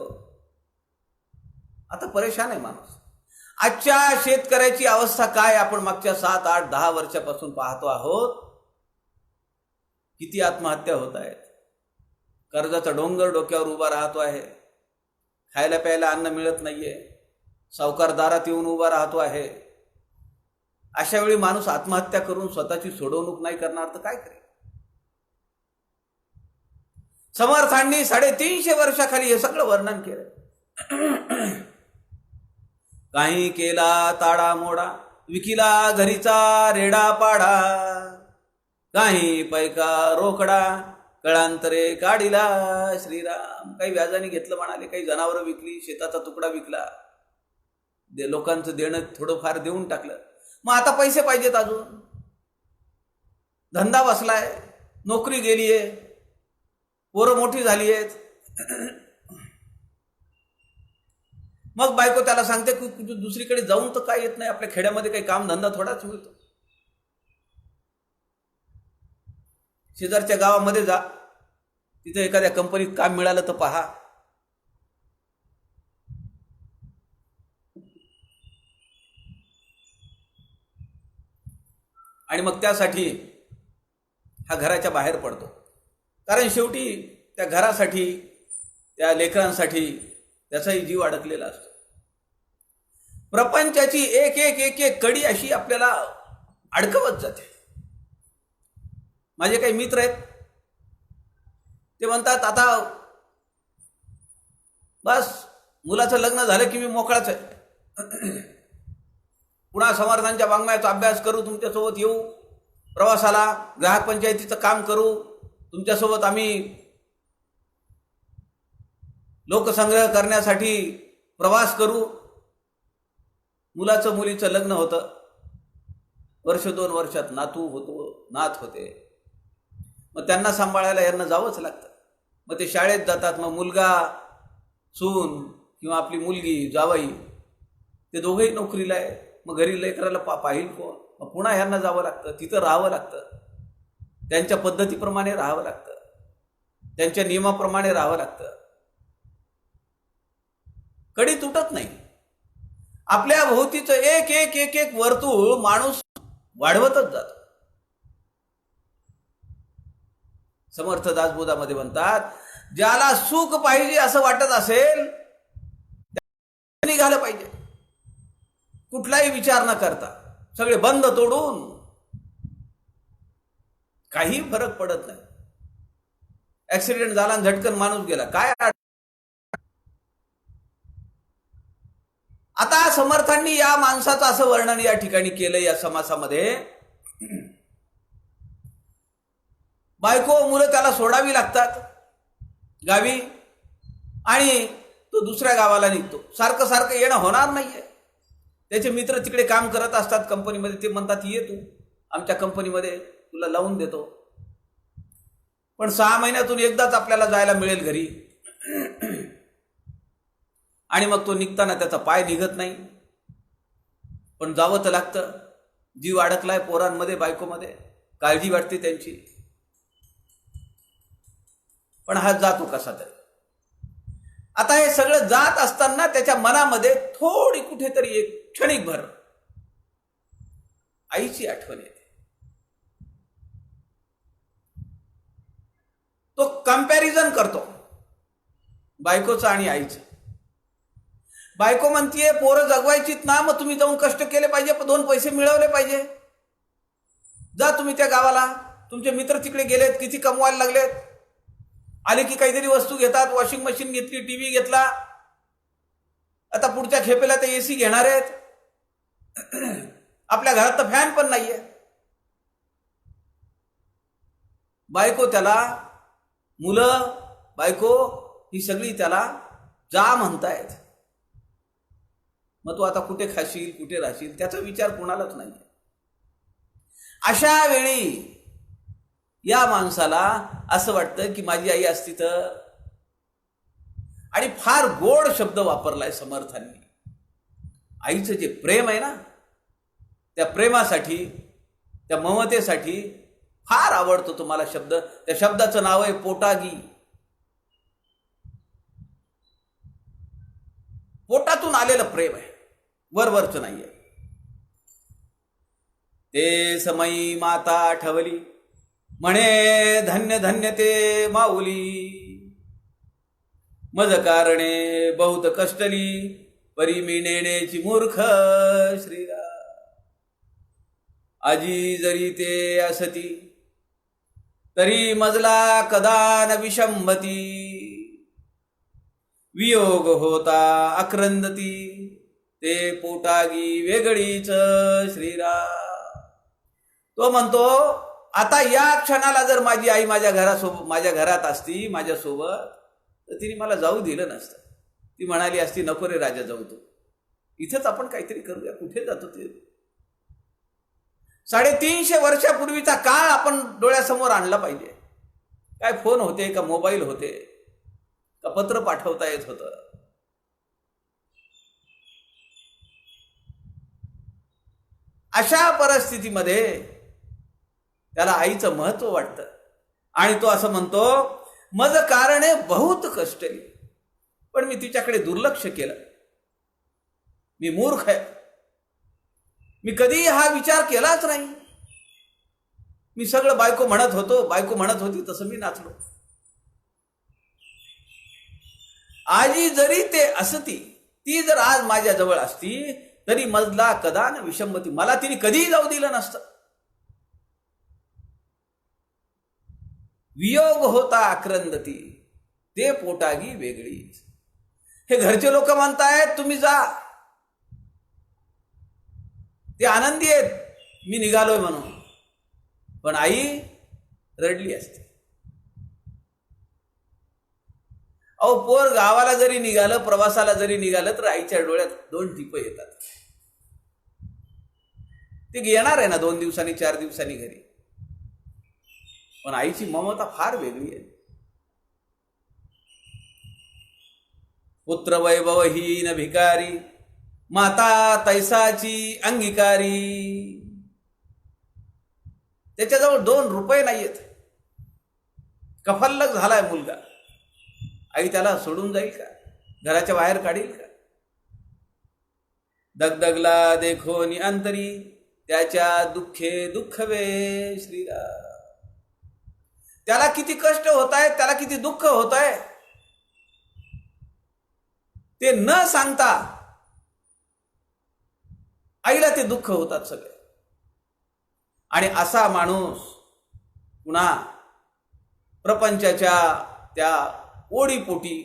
आता परेशान आहे माणूस. आजच्या शेतकऱ्याची अवस्था काय आपण मागच्या 7, 8, 10 वर्षापासून पाहतो आहोत. किती आत्महत्या होत आहेत. कर्जाचा डोंगर डोक्यावर उभा राहतो आहे. खायला प्यायला अन्न मिळत नाहीये. सावकार दारात येऊन उभा राहतो आहे. अशा वेळी माणूस आत्महत्या करून स्वतःची सोडवणूक नाही करणार तर काय करेल. समर्थांनी 350 वर्षाखाली हे सगळं वर्णन केलं. काही केला ताडा मोडा, विकिला घरीचा रेडा पाडा, काही पैका रोकडा, कळांतरे काढिला श्रीराम. काही व्याजाने घेतलं म्हणाले, काही जनावरं विकली, शेताचा तुकडा विकला, लोकांचं देणं थोडंफार देऊन टाकलं. मग आता पैसे पाहिजेत अजून. धंदा बसलाय, नोकरी गेलीये, पोरं मोठी झाली आहेत. मग बायको त्याला सांगते की दुसरीकडे जाऊन तर काय येत नाही, आपल्या खेड्यामध्ये काही काम धंदा थोडाच मिळतो. शेजारच्या गावामध्ये जा, तिथे एखाद्या कंपनीत काम मिळालं तर पहा. आणि मग त्यासाठी हा घराच्या बाहेर पडतो. कारण शेवटी त्या घरासाठी, त्या लेकरांसाठी त्याचाही जीव अडकलेला असतो. प्रपंचाची एक एक एक एक कडी अशी आपल्याला अडकवत जाते. माझे काही मित्र आहेत, ते म्हणतात आता बस मुलाचं लग्न झालं की मी मोकळाच आहे. पुन्हा समर्थांच्या वाङ्मयाचा अभ्यास करू, तुमच्यासोबत येऊ प्रवासाला, ग्राहक पंचायतीचं काम करू, तुमच्यासोबत आम्ही लोकसंग्रह करण्यासाठी प्रवास करू. मुलाचं मुलीचं लग्न होतं. वर्ष 2 वर्षात नातू होतो, नात होते. मग त्यांना सांभाळायला यांना जावंच लागतं. मग ते शाळेत जातात. मग मुलगा सून किंवा आपली मुलगी जावई ते दोघेही नोकरीला आहे. मग घरी लेकराला पाहिल कोण. मग पुन्हा ह्यांना जावं लागतं, तिथं राहावं लागतं, त्यांच्या पद्धतीप्रमाणे राहावं लागतं, त्यांच्या नियमाप्रमाणे राहावं लागतं. कडी तुटत नाही. आपल्या भोवतीचं एक एक एक एक वर्तुळ माणूस वाढवतच जातो. समर्थ दासबोधामध्ये म्हणतात, ज्याला सुख पाहिजे असं वाटत असेल त्याने निघालं पाहिजे. कुठलाही विचार न करता सगळे बंद तोडून. काही फरक पडत नाही. ऍक्सिडेंट झाला आणि झटकन माणूस गेला, काय. आता समर्थांनी या माणसाचं असं वर्णन या ठिकाणी केलं या समासामध्ये. बायको मुलं त्याला सोडावी लागतात गावी आणि तो दुसऱ्या गावाला निघतो. सारखं सारखं येणं होणार नाहीये. त्याचे मित्र तिकडे काम करत असतात कंपनीमध्ये. ते म्हणतात ये तू आमच्या कंपनीमध्ये, तुला लावून देतो. पण 6 महिन्यातून एकदाच आपल्याला जायला मिळेल घरी. आणि मग तो निघताना त्याचा पाय निघत नाही. पण जावं तर लागतं. जीव अडकलाय पोरांमध्ये, बायकोमध्ये, काळजी वाटते त्यांची. पण हा जातो कसा तरी. आता हे सगळं जात असताना त्याच्या मनामध्ये थोडी कुठेतरी एक क्षणिक भर आईची आठवण येते. तो कंपॅरिझन करतो बायकोचं आणि आईचं. बायको म्हणतीये पोरं जगवायचीत ना, मग तुम्ही जाऊन कष्ट केले पाहिजे, 2 पैसे मिळवले पाहिजे. जा तुम्ही त्या गावाला, तुमचे मित्र तिकडे गेलेत, किती कमवायला लागलेत. आले की काहीतरी वस्तू घेतात. वॉशिंग मशीन घेतली, टीव्ही घेतला. आता पुढच्या खेपेला ते एसी घेणार आहेत. आपल्या घरात तर फॅन पण नाहीये. बायको त्याला, मुलं, बायको ही सगळी त्याला जा म्हणतायत. मग तू आता कुठे खाशील, कुठे राहशील, त्याचा विचार कोणालाच नाही. अशा वेळी या माणसाला असं वाटतं की माझी आई असती तर. आणि फार गोड शब्द वापरलाय समर्थांनी. आईचं जे प्रेम आहे ना, त्या प्रेमासाठी, त्या ममतेसाठी फार आवडतो तुम्हाला शब्द. त्या शब्दाचं नाव आहे पोटागी. पोटातून आलेलं प्रेम आहे, वरवरचं नाहीये. ते समयी माता आठवली, म्हणे धन्य धन्य ते माऊली. मज कारणे बहुत कष्टली, परी मी नेण्याची मूर्ख श्रीरा. आजी जरी ते असती, तरी मजला कदा न विषंबती. वियोग होता आक्रंदती, ते पोटागी वेगळीच श्रीरा. तो म्हणतो, आता या क्षणाला जर माझी आई माझ्या घरात असती, माझ्यासोबत, तर तिने मला जाऊ दिलं नसतं. ती म्हणाली असती, नको रे राजा जाऊ, तू इथंच आपण काहीतरी करूया. कुठे जातो ते? 350 वर्षापूर्वीचा काळ आपण डोळ्यासमोर आणला पाहिजे. काय फोन होते का, मोबाईल होते का, पत्र पाठवता येत होतं. अशा परिस्थितीमध्ये त्याला आईचं महत्व वाटतं आणि तो असं म्हणतो, मज कारणे बहुत कष्टली, पण मी तिच्याकडे दुर्लक्ष केलं. मी मूर्ख आहे. मी कधी हा विचार केलाच नाही. मी सगळं बायको म्हणत होती तसं मी नाचलो. आजी जरी ते असती, ती जर आज माझ्या जवळ असती, तरी मजला कदा न विषंबती, मला तिने कधीही जाऊ दिलं नसतं. वियोग होता आक्रंदती, ते पोटागी वेगळीच. हे घरचे लोक म्हणतायत तुम्ही जा, ते आनंदी आहेत मी निघालोय म्हणून, पण आई रडली असते. अहो, पोर गावाला जरी निघालं, प्रवासाला जरी निघालं, तर आईच्या डोळ्यात 2 टिपं येतात. ते येणार आहे ना 2 दिवसांनी 4 दिवसांनी घरी, पण आईची ममता फार वेगळी आहे. पुत्र वैभवहीन भिकारी, माता तैसाची अंगीकारी. त्याच्याजवळ 2 रुपये नाहीयेत, कफल्लक झालाय मुलगा. आई त्याला सोडून जाईल का, घराच्या बाहेर काढील का? दगदगला देखोनी अंतरी, त्याच्या दुःखे दुःख वे श्रीराम. त्याला किती कष्ट होत आहेत, त्याला किती दुःख होत आहे, ते न सांगता आईला ते दुःख होतात सगळे. आणि असा माणूस पुन्हा प्रपंचाच्या त्या ओढीपोटी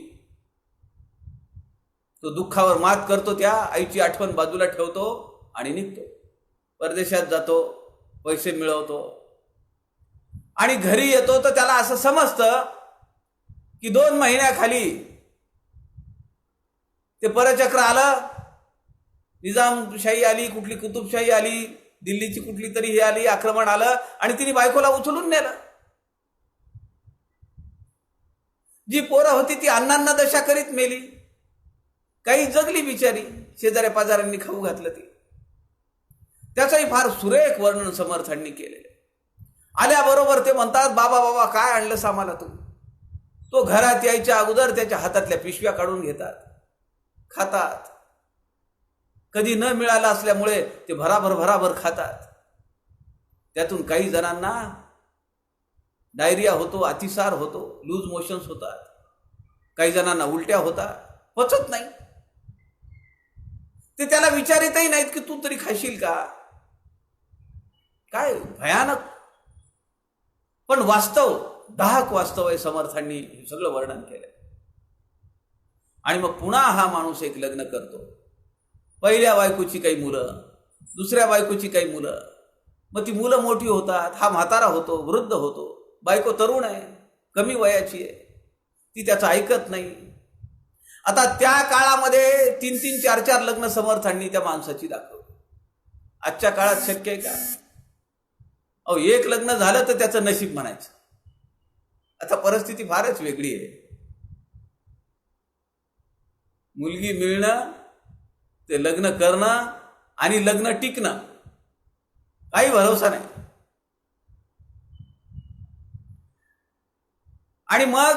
तो दुःखावर मात करतो, त्या आईची आठवण बाजूला ठेवतो आणि निघतो. परदेशात जातो, पैसे मिळवतो आणि घरी येतो, तर त्याला असं समजतं की 2 महिन्याखाली ते परचक्र आलं, निजामशाही आली, कुठली कुतुबशाही आली, दिल्लीची कुठली तरी हे आली, आक्रमण आलं आणि तिने बायकोला उचलून नेलं. जी पोरं होती ती अन्नांना दशा करीत मेली, काही जगली बिचारी, शेजाऱ्या पाजाऱ्यांनी खाऊ घातलं ती. त्याचंही फार सुरेख वर्णन समर्थांनी केलेलं. आल्याबरोबर ते म्हणतात, बाबा काय आणलंस आम्हाला तू? तो घरात यायच्या अगोदर त्याच्या हातातल्या पिशव्या काढून घेतात, खातात. कधी न मिळालं असल्यामुळे ते भराभर खातात. त्यातून काही जणांना डायरिया होतो, अतिसार होतो, लूज मोशन्स होतात, काही जणांना उलट्या होतात, पचत नाही. ते त्याला विचारितही नाहीत की तू तरी खाशील का. काय भयानक, पण वास्तव, दाहक वास्तव आहे. समर्थांनी हे सगळं वर्णन केलं. आणि मग पुन्हा हा माणूस एक लग्न करतो. पहिल्या बायकोची काही मुलं, दुसऱ्या बायकोची काही मुलं, मग ती मुलं मोठी होतात, हा म्हातारा होतो, वृद्ध होतो, बायको तरुण आहे, कमी वयाची आहे, ती त्याचं ऐकत नाही. आता त्या काळामध्ये 3-3, 4-4 लग्न समर्थांनी त्या माणसाची दाखवली. आजच्या काळात शक्य आहे का? अहो, एक लग्न झालं तर त्याचं नशीब म्हणायचं. आता परिस्थिती फारच वेगळी आहे. मुलगी मिळणं, ते लग्न करणं आणि लग्न टिकणं, काही भरोसा नाही. आणि मग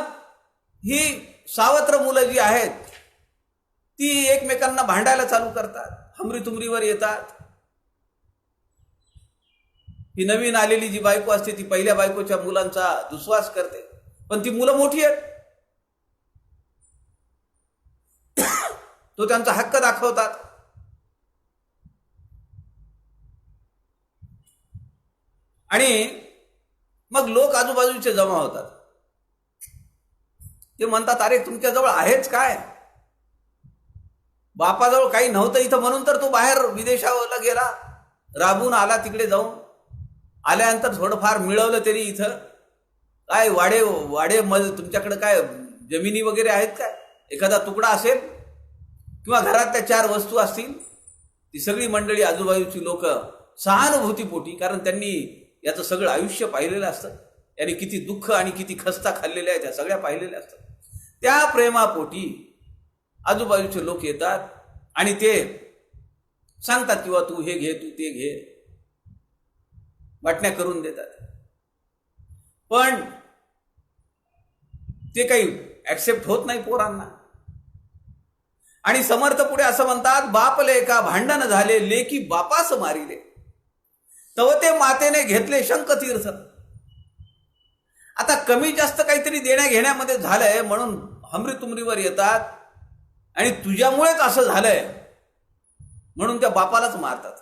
ही सावत्र मुलं जी आहेत ती एकमेकांना भांडायला चालू करतात, हमरीतुमरीवर येतात. ही नवीन आलेली जी बायको असते ती पहिल्या बायकोच्या मुलांचा दुस्वास करते, पण ती मुलं मोठी आहेत, तो त्यांचा हक्क दाखवतात. आणि मग लोक आजूबाजूचे जमा होतात. ते म्हणतात, अरे तुमच्याजवळ आहेच काय, बापाजवळ काही नव्हतं इथं म्हणून तर तो बाहेर विदेशाला गेला, राबून आला, तिकडे जाऊन आल्यानंतर थोडंफार मिळवलं तरी इथं काय वाडे वाडे तुमच्याकडे काय जमिनी वगैरे आहेत काय, एखादा तुकडा असेल किंवा घरातल्या 4 वस्तू असतील. ती सगळी मंडळी आजूबाजूची लोक सहानुभूतीपोटी, कारण त्यांनी याचं सगळं आयुष्य पाहिलेलं असतं, यांनी किती दुःख आणि किती खस्ता खाल्लेल्या आहेत त्या सगळ्या पाहिलेल्या असतात, त्या प्रेमापोटी आजूबाजूचे लोक येतात आणि ते सांगतात किंवा तू हे घे, तू ते घे, वाटण्या करून देतात. पण ते काही ऍक्सेप्ट होत नाही पोरांना. आणि समर्थ पुढे असं म्हणतात, बाप लेका भांडण झाले, लेकी बापास मारिले, तव ते मातेने घेतले शंखतीर्थ. आता कमी जास्त काहीतरी देण्या घेण्यामध्ये झालंय म्हणून हमरीतुमरीवर येतात आणि तुझ्यामुळेच असं झालंय म्हणून त्या बापालाच मारतात.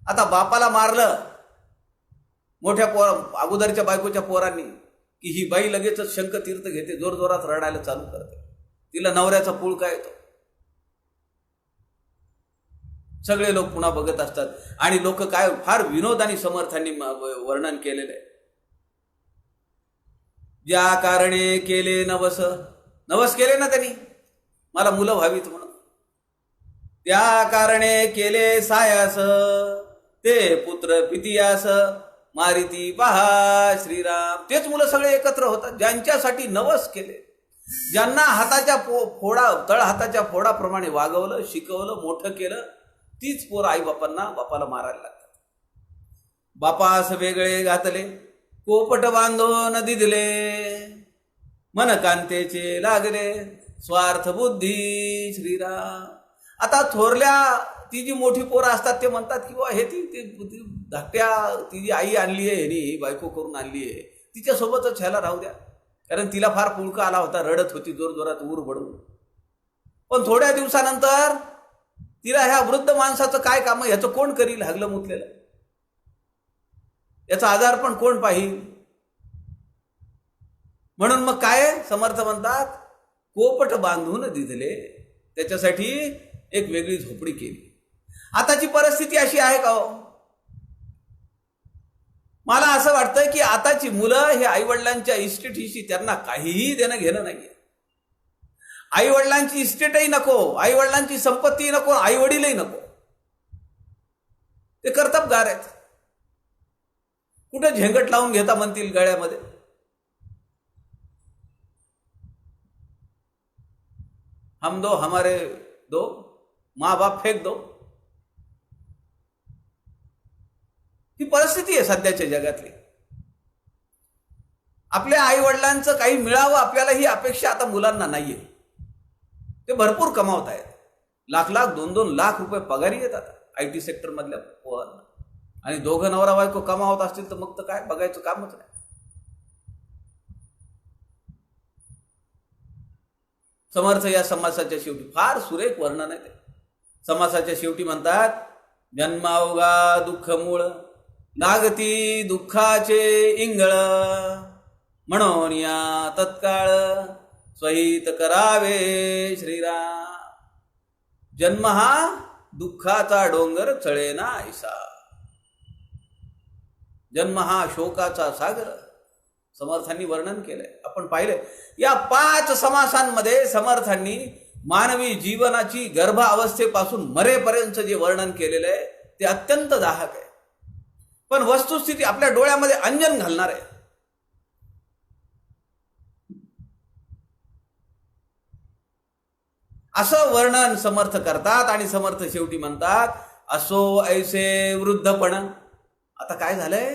आता बापाला मारलं मोठ्या अगोदरच्या बायकोच्या पोरांनी की ही बाई लगेचच शंखतीर्थ घेते, जोरजोरात रडायला चालू करते, तिला नवऱ्याचा पुळका येतो. सगळे लोक पुन्हा बघत असतात आणि लोक काय फार विनोदाने समर्थांनी वर्णन केलेलं आहे. ज्या कारणे केले नवस, नवस केले ना त्यांनी मला मुलं व्हावीत म्हणून, त्या कारणे केले सायास, ते पुत्र पितियास मारिती पहा श्रीराम. तेच मुलं सगळे एकत्र होतात ज्यांच्यासाठी नवस केले, ज्यांना हाताच्या तळ हाताच्या फोडाप्रमाणे वागवलं, शिकवलं, मोठं केलं, तीच पोरं आई बापाला मारायला लागतात. बापास वेगळे घातले, पोपट बांधून दिदले, मन कांतेचे लागले, स्वार्थ बुद्धी श्रीराम. आता थोरल्या ती जी मोठी पोरं असतात ते म्हणतात की हे ती धाकट्या ती जी आई आणली आहे, ही बायको करून आणली आहे, तिच्यासोबतच ह्याला राहू द्या, कारण तिला फार पुळका आला होता, रडत होती जोरजोरात ऊर बडवून. पण थोड्या दिवसानंतर तिला ह्या वृद्ध माणसाचं काय काम, ह्याचं कोण करील, हगलं मुतलेलं, याचा आजार पण कोण पाहिल. म्हणून मग काय समर्थ म्हणतात, पोपट बांधून दिधले, त्याच्यासाठी एक वेगळी झोपडी केली. आताची परिस्थिती अशी आहे का हो, मला असं वाटतं की आताची मुलं हे आईवडिलांच्या इस्टेटीशी त्यांना काहीही देणं घेणं नाहीये. आईवडिलांची इस्टेटही नको, आईवडिलांची संपत्ती नको, आईवडीलही नको, ते कर्तबगार आहेत. कुठे झेंगट लावून घेता म्हणतील गळ्यामध्ये. हम दो हमारे दो, माँ बाप फेक दो, ही परिस्थिती आहे सध्याच्या जगातली. आपल्या आई वडिलांचं काही मिळावं आपल्याला ही अपेक्षा आता मुलांना नाहीये. ते भरपूर कमावत आहेत, लाख 2-2 लाख रुपये पगारी येतात IT सेक्टर मधल्या पोरांना, आणि दोघं नवरा बायको कमावत असतील तर मग तर काय बघायचं कामच नाही. समर्थ या समासाच्या शेवटी फार सुरेख वर्णन आहे ते. समासाच्या शेवटी म्हणतात, जन्मावगा दुःख मूळ, लागती दुःखाचे इंगळ, म्हणून या तत्काळ स्वहित करावे श्रीराम. जन्म हा दुःखाचा डोंगर चढेना ऐसा, जन्म हा शोकाचा सागर, समर्थांनी वर्णन केलंय. आपण पाहिलंय या 5 समासांमध्ये समर्थांनी मानवी जीवनाची गर्भ अवस्थेपासून मरेपर्यंत जे वर्णन केलेलं आहे ते अत्यंत दाहक आहे, पण वस्तुस्थिती आपल्या डोळ्यामध्ये अंजन घालणार आहे. असं वर्णन समर्थ करतात आणि समर्थ शेवटी म्हणतात, असो ऐसे वृद्धपण. आता काय झालंय,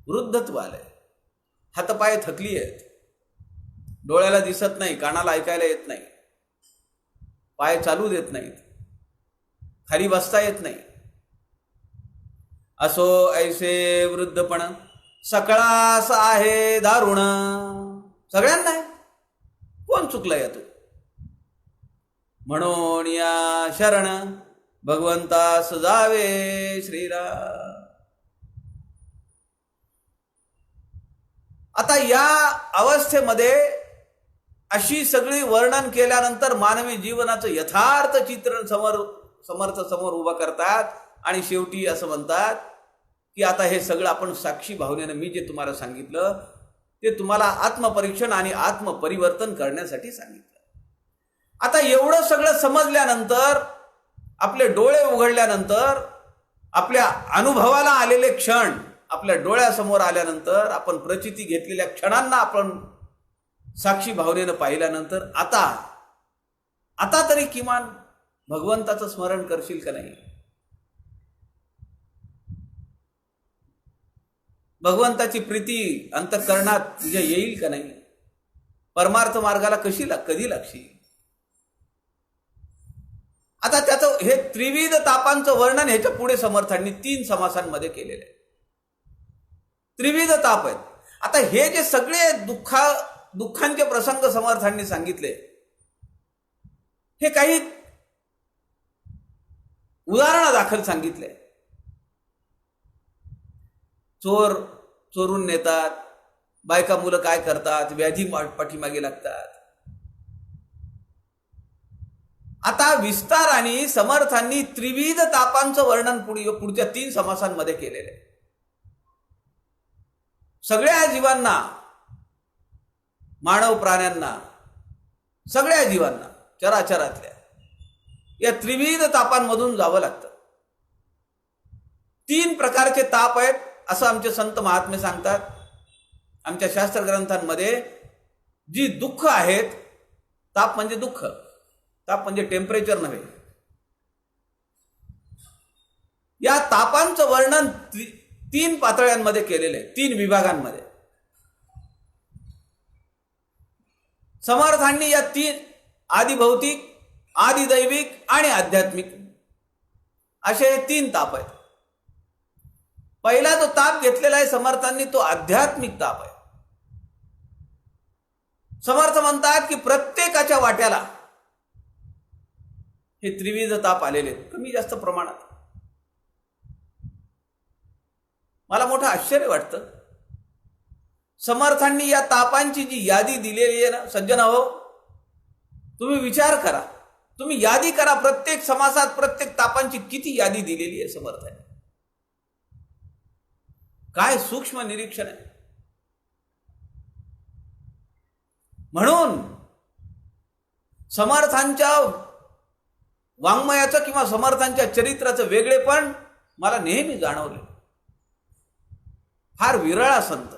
वृद्धत्व आलंय, हातपाय थकली आहेत, डोळ्याला दिसत नाही, कानाला ऐकायला येत नाही, पाय चालू देत नाहीत, खाली बसता येत नाही. असो ऐसे वृद्धपण सकळास आहे दारुण. सगळ्यांना आहे, कोण चुकलं यातून? म्हणून या शरण भगवंतास जावे श्रीराम. आता या अवस्थेमध्ये अशी सगळी वर्णन केल्यानंतर मानवी जीवनाचं यथार्थ चित्रण समर्थ समोर उभं करतात आणि शेवटी असं म्हणतात की आता हे सगळं आपण साक्षी भावनेनं मी जे तुम्हाला सांगितलं ते तुम्हाला आत्मपरीक्षण आणि आत्मपरिवर्तन करण्यासाठी सांगितलं. आता एवढं सगळं समजल्यानंतर, आपले डोळे उघडल्यानंतर, आपल्या अनुभवाला आलेले क्षण आपल्या डोळ्यासमोर आल्यानंतर, आपण प्रचिती घेतलेल्या क्षणांना आपण साक्षी भावनेनं पाहिल्यानंतर आता तरी किमान भगवंताचं स्मरण करशील का नाही? भगवंताची प्रीती अंतःकरणात तुझ्या येईल का नाही? परमार्थ मार्गाला कधी लागशील? आता त्याचं हे त्रिविध तापांचं वर्णन ह्याच्या पुढे समर्थांनी 3 समासांमध्ये केलेलं आहे. त्रिविध ताप आहेत. आता हे जे सगळे दुःखांचे प्रसंग समर्थांनी सांगितले, हे काही उदाहरणादाखल सांगितले. चोर चोरून नेतात, बायका मुलं काय करतात, व्याधी पाठीमागे लागतात. आता विस्ताराने समर्थांनी त्रिविध तापांचं वर्णन पुढच्या 3 समासांमध्ये केलेलं आहे. सगळ्या जीवांना, मानव प्राण्यांना, सगळ्या जीवांना, चराचरातल्या या त्रिविध तापांमधून जावं लागतं. 3 प्रकारचे ताप आहेत असं आमचे संत महात्मे सांगतात. आमच्या शास्त्र ग्रंथांमध्ये जी दुःख आहेत, ताप म्हणजे दुःख, ताप म्हणजे टेम्परेचर नव्हे, या तापांचं वर्णन 3 पातळ्यांमध्ये केलेलं आहे, 3 विभागांमध्ये. समर्थांनी या 3 आदिभौतिक, आदिदैविक आणि आध्यात्मिक असे 3 ताप आहेत. पहिला जो ताप घेतलेला आहे समर्थांनी तो आध्यात्मिक ताप आहे. समर्थ म्हणतात की प्रत्येकाच्या वाट्याला हे त्रिविध ताप आलेले आहेत, कमी जास्त प्रमाणात. मला मोठं आश्चर्य वाटतं, समर्थांनी या तापांची जी यादी दिलेली आहे ना, सज्जन हो, तुम्ही विचार करा, तुम्ही यादी करा, प्रत्येक समासात प्रत्येक तापांची किती यादी दिलेली आहे समर्थांनी. काय सूक्ष्म निरीक्षण आहे. म्हणून समर्थांच्या वाङ्मयाचं किंवा समर्थांच्या चरित्राचं वेगळेपण मला नेहमी जाणवले. फार विरळा संत,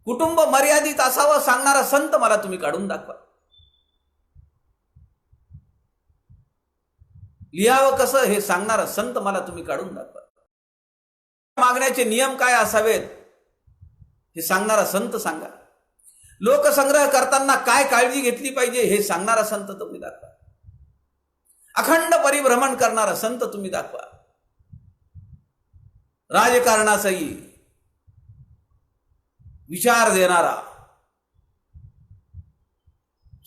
कुटुंब मर्यादित असावं सांगणारा संत मला तुम्ही काढून दाखवा. लिहावं कसं हे सांगणारा संत मला तुम्ही काढून दाखवा. मागण्याचे नियम काय असावेत हे सांगणारा संत सांगा. लोकसंग्रह करताना काय काळजी घेतली पाहिजे हे सांगणारा संत तुम्ही दाखवा. अखंड परिभ्रमण करणारा संत तुम्ही दाखवा. राजकारणासही विचार देणारा,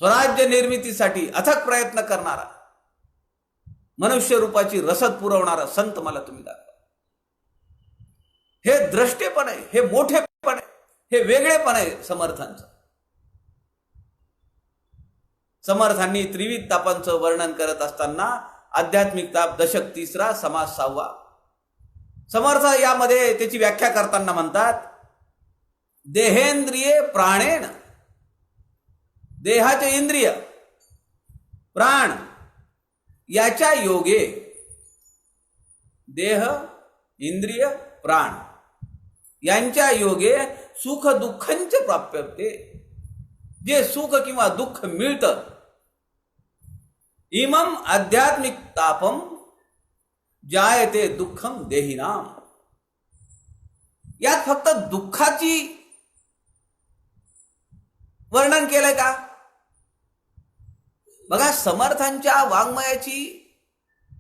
स्वराज्य निर्मितीसाठी अथक प्रयत्न करणारा, मनुष्य रूपाची रसद पुरवणारा संत मला तुम्ही दाखवा. हे द्रष्टेपण आहे, हे मोठेपण आहे, हे वेगळेपण आहे समर्थांचं. समर्थांनी त्रिविध तापांचं वर्णन करत असताना आध्यात्मिक ताप दशक 3 समास 6. समर्थ यामध्ये त्याची व्याख्या करताना म्हणतात, देहेंद्रिये प्राणेन, देहाचे इंद्रिय प्राण याच्या योगे, देह इंद्रिय प्राण यांच्या योगे सुख दुःखांचे प्राप्य होते. जे सुख किंवा दुःख मिळतं, इमम आध्यात्मिक तापम जायते दुःखम देहिनाम, यात फक्त दुःखाची वर्णन केलंय का? बघा, समर्थांच्या वाङ्मयाची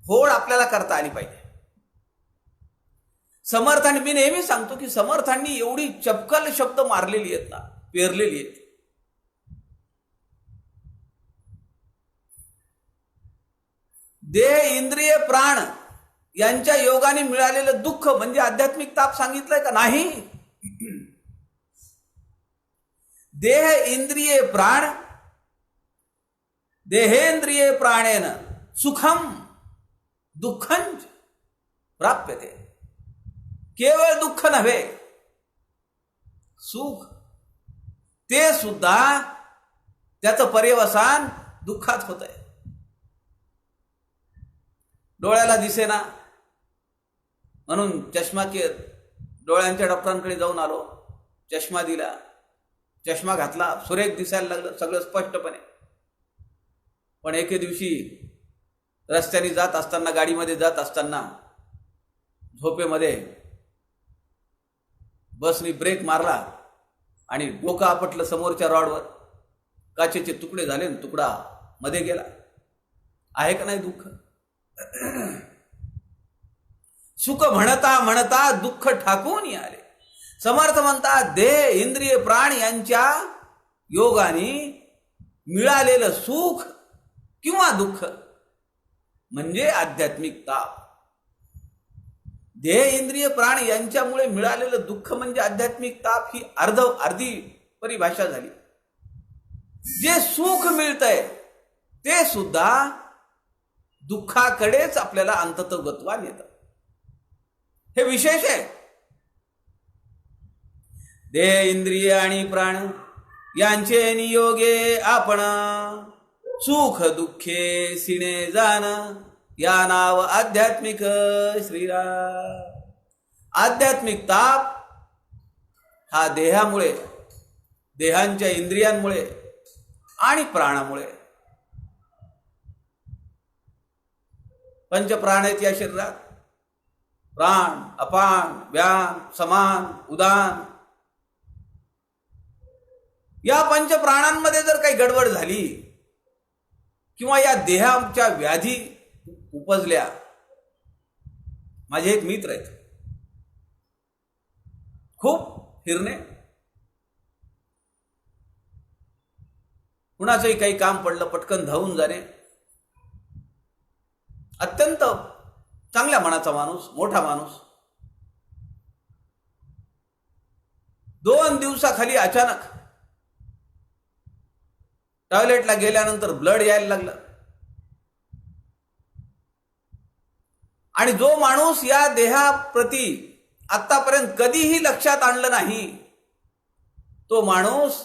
होड आपल्याला करता आली पाहिजे. समर्थांनी, मी नेहमी सांगतो की समर्थांनी एवढी चपकल शब्द मारलेली आहेत ना, पेरलेली आहेत. देह, इंद्रिय, प्राण यांच्या योगाने मिळालेलं दुःख म्हणजे आध्यात्मिक ताप सांगितलंय का? नाही. देह, इंद्रिये, प्राण, देहेंद्रिये प्राणेन सुखम दुःखं प्राप्यते. केवळ दुःख नव्हे, सुख ते सुद्धा त्याचं पर्यवसान दुःखात होत आहे. डोळ्याला दिसेना म्हणून चष्मा डोळ्यांच्या डॉक्टरांकडे जाऊन आलो. चष्मा दिला, चष्मा घातला, सुरेख दिसायला लागलं सगळं स्पष्टपणे. पण एके दिवशी रस्त्याने जात असताना, गाडीमध्ये जात असताना, झोपेमध्ये बसनी ब्रेक मारला आणि डोकं आपटलं समोरच्या रॉडवर. काचेचे तुकडे झाले, तुकडा मध्ये गेला. आहे का नाही दुःख? सुख म्हणता म्हणता दुःख ठाकून आले. समर्थ म्हणतात, देह, इंद्रिय, प्राण यांच्या योगाने मिळालेलं सुख किंवा दुःख म्हणजे आध्यात्मिक ताप. देह, इंद्रिय, प्राण यांच्यामुळे मिळालेलं दुःख म्हणजे आध्यात्मिक ताप, ही अर्धी परिभाषा झाली. जे सुख मिळतंय ते सुद्धा दुःखाकडेच आपल्याला अंततोगत्वान येतं. हे विशेष आहे. देह, इंद्रिय आणि प्राण यांचे नियोगे आपण सुख दुःखे सिणे जाण, या नाव आध्यात्मिक श्रीराम. आध्यात्मिक ताप हा देहामुळे, देहांच्या इंद्रियांमुळे आणि प्राणामुळे, पंचप्राण आहेत या शरीरात. प्राण, अपान, व्यान, समान, उदान. या पंचप्राणांमध्ये जर काही गडबड झाली किंवा या देहाच्या व्याधी उपजल्या. माझे एक मित्र आहेत, खूप फिरणे, कुणाचंही काही काम पडलं पटकन धावून जाणे. अत्यंत चांगल्या मनाचा माणूस, मोठा माणूस. 2 दिवसाखाली अचानक टॉयलेटला गेल्यानंतर ब्लड यायला लागलं. आणि जो माणूस या देहाप्रती आतापर्यंत कधीही लक्षात आणलं नाही, तो माणूस,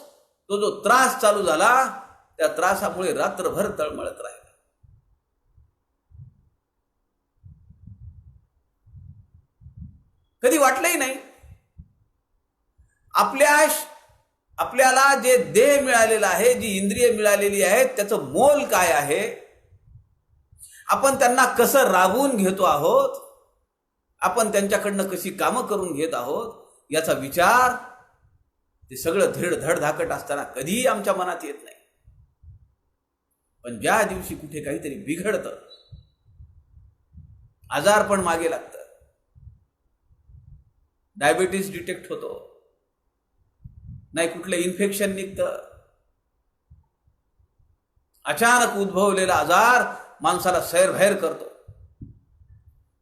तो जो त्रास चालू झाला, त्या त्रासामुळे रात्रभर तळमळत राहिला. कधी वाटलंही नाही. आपल्याला जे देह मिळालेला आहे, जी इंद्रिय मिळालेली आहेत, त्याचं मोल काय आहे, आपण त्यांना कसं राबवून घेतो आहोत, आपण त्यांच्याकडनं कशी कामं करून घेत आहोत, याचा विचार ते सगळं धडधाकट असताना कधीही आमच्या मनात येत नाही. पण ज्या दिवशी कुठे काहीतरी बिघडतं, आजारपण मागे लागतं, डायबिटीस डिटेक्ट होतो, नाही कुठलं इन्फेक्शन निघतं, अचानक उद्भवलेला आजार माणसाला सैरभैर करतो.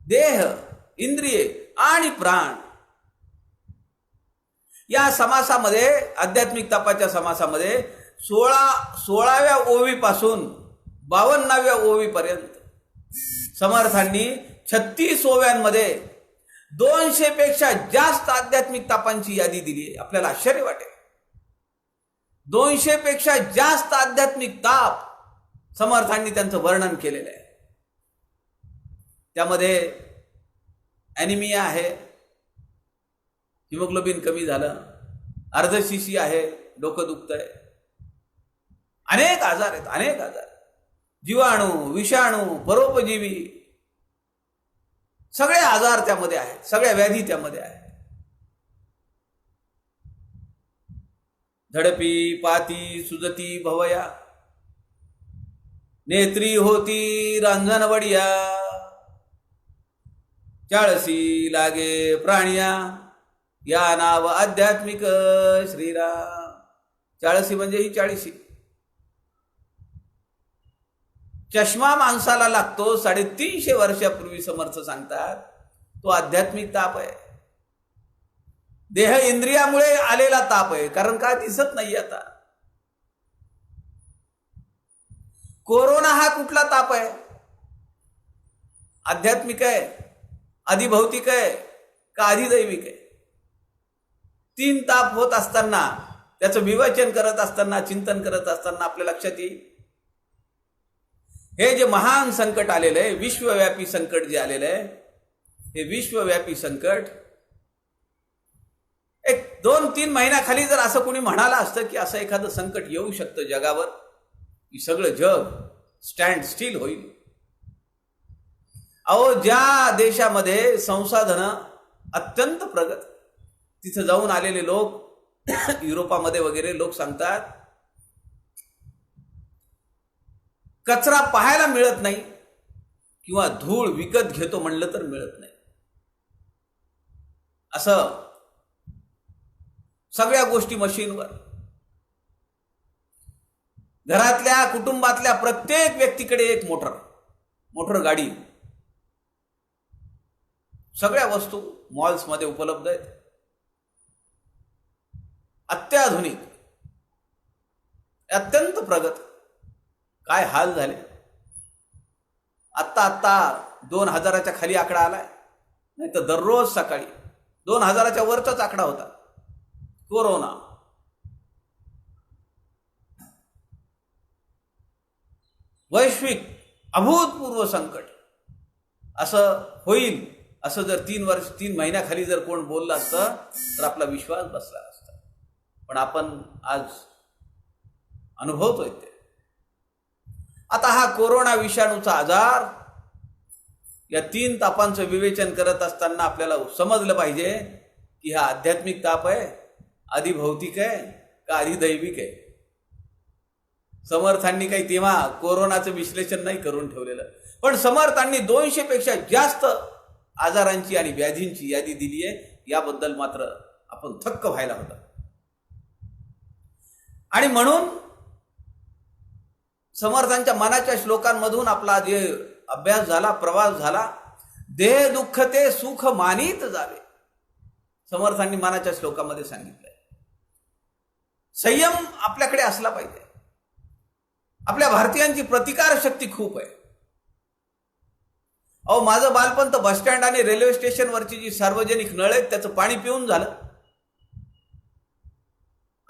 देह, इंद्रिये आणि प्राण या समासामध्ये, आध्यात्मिक तापाच्या समासामध्ये 16व्या ओवीपासून 52व्या ओवीपर्यंत समर्थांनी 36 ओव्यांमध्ये 200 पेक्षा जास्त आध्यात्मिक तापांची यादी दिली आहे. आपल्याला आश्चर्य वाटेल. 200 पेक्षा जास्त आध्यात्मिक ताप समर्थांनी त्यांचं वर्णन केलेलं आहे. त्यामध्ये ॲनिमिया आहे, हिमोग्लोबिन कमी झालं, अर्धशिशी आहे, डोकं दुखतंय, अनेक आजार आहेत, अनेक आजार, जीवाणू, विषाणू, परोपजीवी, सगळे आजार त्यामध्ये आहेत, सगळ्या व्याधी त्यामध्ये आहेत. झडपी पाती सुजती भवया, नेत्री होती रांजणवडिया, चाळसी लागे प्राणिया, या नाव आध्यात्मिक श्रीराम. चाळसी म्हणजे ही चाळीसी. चष्मा माणसाला लागतो 350 वर्षापूर्वी समर्थ सांगतात. तो आध्यात्मिक ताप आहे. देह इंद्रियामुळे आलेला ताप आहे. कारण काय दिसत नाही आता. कोरोना हा कुठला ताप आहे? आध्यात्मिक आहे, अधिभौतिक आहे का अधिदैविक आहे? 3 ताप होत असताना, त्याचं विवेचन करत असताना, चिंतन करत असताना आपल्या लक्षात येईल हे जे महान संकट आलेलं आहे, विश्वव्यापी संकट जे आलेलं आहे, हे विश्वव्यापी संकट 1-2-3 महिन्याखाली जर असं कोणी म्हणालं असतं की असं एखादं संकट येऊ शकतं जगावर, की सगळं जग स्टँड स्टील होईल. अहो, ज्या देशामध्ये संसाधनं अत्यंत प्रगत, तिथं जाऊन आलेले लोक युरोपामध्ये वगैरे लोक सांगतात कचरा पाहायला मिळत नाही किंवा धूळ विकत घेतो म्हणलं तर मिळत नाही. असं सगळ्या गोष्टी मशीनवर. घरातल्या कुटुंबातल्या प्रत्येक व्यक्तीकडे एक मोटर गाडी, सगळ्या वस्तू मॉल्समध्ये उपलब्ध आहेत. अत्याधुनिक, अत्यंत प्रगत. काय हाल झाले. आत्ता 2000च्या खाली आकडा आलाय, नाही तर दररोज सकाळी 2000च्या वरचाच आकडा होता. कोरोना वैश्विक अभूतपूर्व संकट असं होईल असं जर 3 महिन्याखाली जर कोण बोललं असतं तर आपला विश्वास बसला असता. पण आपण आज अनुभवतोय ते. आता हा कोरोना विषाणूचा आजार, या 3 तापांचं विवेचन करत असताना आपल्याला समजलं पाहिजे की हा आध्यात्मिक ताप आहे, अधिभौतिक आहे का अधिदैविक आहे. समर्थांनी काही तेव्हा कोरोनाचं विश्लेषण नाही करून ठेवलेलं, पण समर्थांनी 200 पेक्षा जास्त आजारांची आणि व्याधींची यादी दिली आहे. याबद्दल मात्र आपण थक्क व्हायला होता. आणि म्हणून समर्थांच्या मनाच्या श्लोकांमधून आपला जे अभ्यास झाला, प्रवास झाला, देह दुःख ते सुख मानित जावे. समर्थांनी मनाच्या श्लोकामध्ये सांगितलंय. संयम आपल्याकडे असला पाहिजे. आपल्या भारतीयांची प्रतिकार शक्ती खूप आहे. अहो, माझं बालपण तर बसस्टँड आणि रेल्वे स्टेशनवरची जी सार्वजनिक नळ आहेत त्याचं पाणी पिऊन झालं.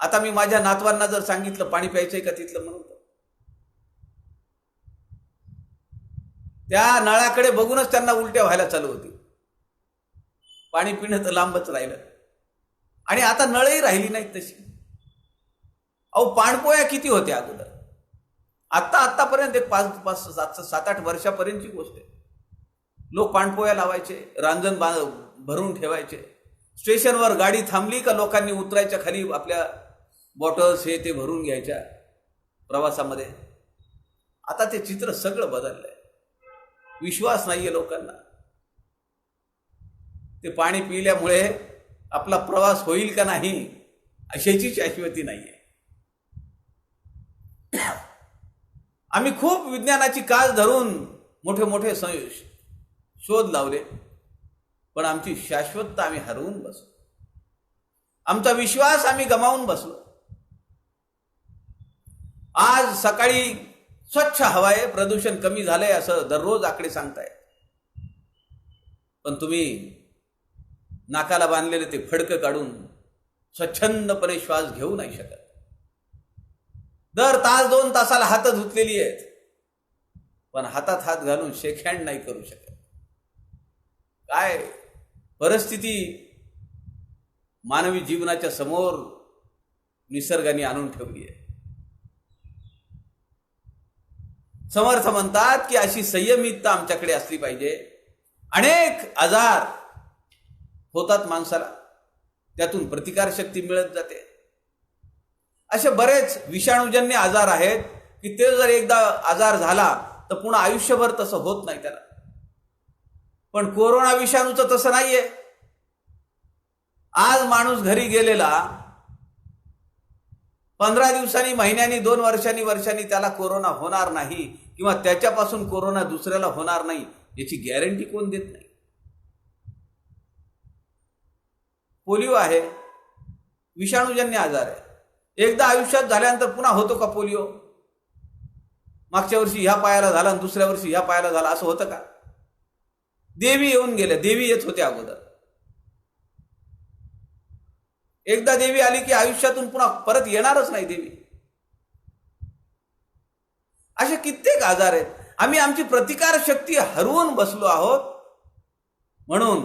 आता मी माझ्या नातवांना जर सांगितलं पाणी प्यायचंय का तिथलं म्हणून, त्या नळाकडे बघूनच त्यांना उलट्या व्हायला चालू होती. पाणी पिणं तर लांबच राहिलं. आणि आता नळही राहिली नाहीत तशी. अहो, पाणपोया किती होत्या अगोदर. आतापर्यंत 5-7-8 वर्षापर्यंतची गोष्ट आहे. लोक पाणपोया लावायचे, रांजण भरून ठेवायचे. स्टेशनवर गाडी थांबली का लोकांनी उतरायच्या खाली आपल्या बॉटल्स हे ते भरून घ्यायच्या प्रवासामध्ये. आता ते चित्र सगळं बदललंय. विश्वास नाहीये लोकांना. ते पाणी पिल्यामुळे आपला प्रवास होईल का नाही अशाची शाश्वती नाहीये. आम्ही खूप विज्ञानाची कास धरून मोठे शोध लावले, पण आमची शाश्वतता आम्ही हरवून बसलो. आमचा विश्वास आम्ही गमावून बसलो. आज सकाळी स्वच्छ हवा आहे, प्रदूषण कमी झालंय असं दररोज आकडे सांगताय, पण तुम्ही नाकाला बांधलेले ते फडकं काढून स्वच्छंदपणे श्वास घेऊ नाही शकत. दर 1-2 तासाला हात धुतलेली आहेत, पण हातात हात घालून शेकहँड नाही करू शकत. काय परिस्थिती मानवी जीवनाच्या समोर निसर्गाने आणून ठेवली आहे. समर्थ म्हणतात की अशी संयमितता आमच्याकडे असली पाहिजे. अनेक आजार होतात माणसाला, त्यातून प्रतिकारशक्ती मिळत जाते. असे बरेच विषाणूजन्य आजार आहेत की ते जर एकदा आजार झाला तर पुन्हा आयुष्यभर तसं होत नाही त्याला. पण कोरोना विषाणूचं तसं नाहीये. आज माणूस घरी गेलेला 15 दिवसांनी, महिन्यांनी, 2 वर्षांनी त्याला कोरोना होणार नाही किंवा त्याच्यापासून कोरोना दुसऱ्याला होणार नाही याची गॅरंटी कोण देत नाही. पोलिओ आहे, विषाणूजन्य आजार आहे. एकदा आयुष्यात झाल्यानंतर पुन्हा होतो का पोलिओ? मागच्या वर्षी ह्या पायाला झाला आणि दुसऱ्या वर्षी ह्या पायाला झाला असं होतं का? देवी येऊन गेल्या, देवी येत होते अगोदर. एकदा देवी आली की आयुष्यातून पुन्हा परत येणारच नाही देवी. असे कित्येक आजार आहेत. आम्ही आमची प्रतिकार शक्ती हरवून बसलो आहोत. म्हणून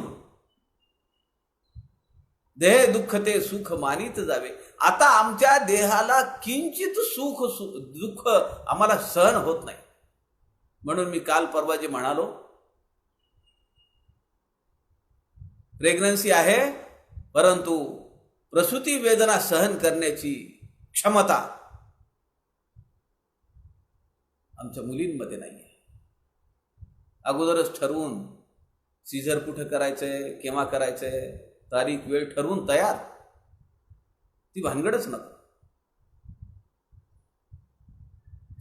देह दुःख ते सुख मानित जावे. आता आमच्या देहाला किंचित दुःख आम्हाला सहन होत नाही. म्हणून मी काल परवा जे म्हणालो, प्रेग्नन्सी आहे परंतु प्रसूती वेदना सहन करण्याची क्षमता आमच्या मुलींमध्ये नाही आहे. अगोदरच ठरवून सीझर कुठं करायचंय, केव्हा करायचंय, तारीख वेळ ठरवून तयार, ती भानगडच नको.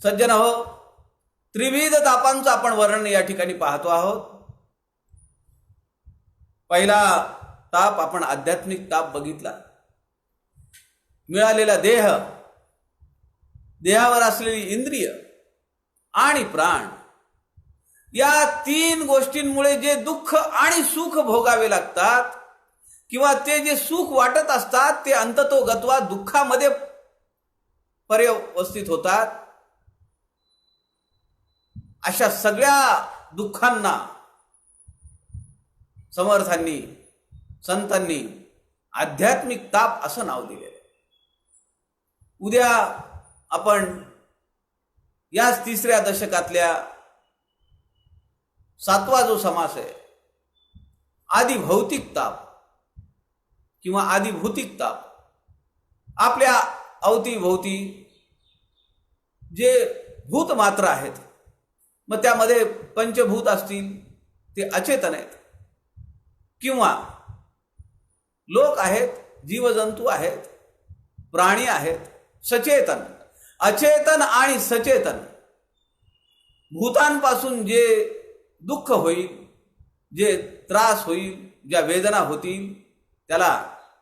सज्जन हो, त्रिविध तापांचं आपण वर्णन या ठिकाणी पाहतो आहोत. पहिला ताप आपण आध्यात्मिक ताप बघितला. मिळालेला देह, देहावर असलेली इंद्रिय आणि प्राण, या 3 गोष्टींमुळे जे दुःख आणि सुख भोगावे लागतात किंवा ते जे सुख वाटत असतात ते अंततोगत्वा दुःखामध्ये पर्यवस्थित होतात. अशा सगळ्या दुःखांना समर्थांनी, संतांनी आध्यात्मिक ताप असं नाव दिलेलं आहे. उद्या आपण याच 3ऱ्या दशकातल्या 7वा जो समास आहे, आदिभौतिक ताप किंवा आदिभौतिक ताप, आपल्या अवतीभोवती जे भूत मात्र आहेत, मग त्यामध्ये पंचभूत असतील ते अचेतन आहेत किंवा लोक आहेत, जीवजंतू आहेत, प्राणी आहेत, सचेतन. अचेतन आणि सचेतन भूतांपासून जे दुःख होईल, जे त्रास होईल, ज्या वेदना होतील, त्याला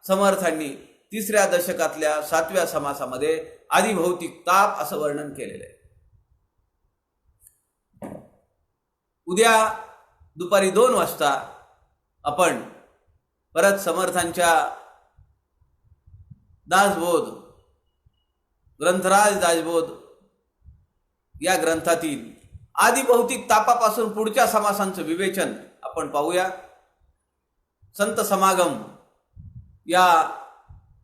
समर्थांनी 3ऱ्या दशकातल्या 7व्या समासामध्ये आदिभौतिक ताप असं वर्णन केलेलं आहे. उद्या दुपारी 2 वाजता आपण परत समर्थांच्या दासबोध, ग्रंथराज दासबोध या ग्रंथातील आदिभौतिक तापापासून पुढच्या समासांचं विवेचन आपण पाहूया. संत समागम या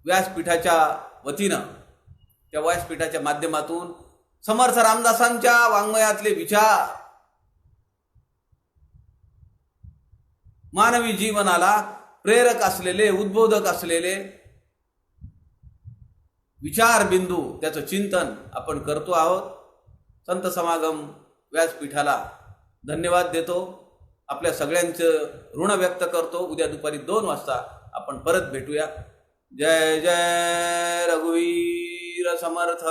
व्यासपीठाच्या वतीनं, त्या व्यासपीठाच्या माध्यमातून समर्थ रामदासांच्या वाङ्मयातले विचार मानवी जीवनाला प्रेरक असलेले, उद्बोधक असलेले विचार बिंदू, त्याचं चिंतन आपण करतो आहोत. संत समागम व्यासपीठाला धन्यवाद देतो. आपल्या सगळ्यांचं ऋण व्यक्त करतो. उद्या दुपारी 2 वाजता आपण परत भेटूया. जय जय रघुवीर समर्थ.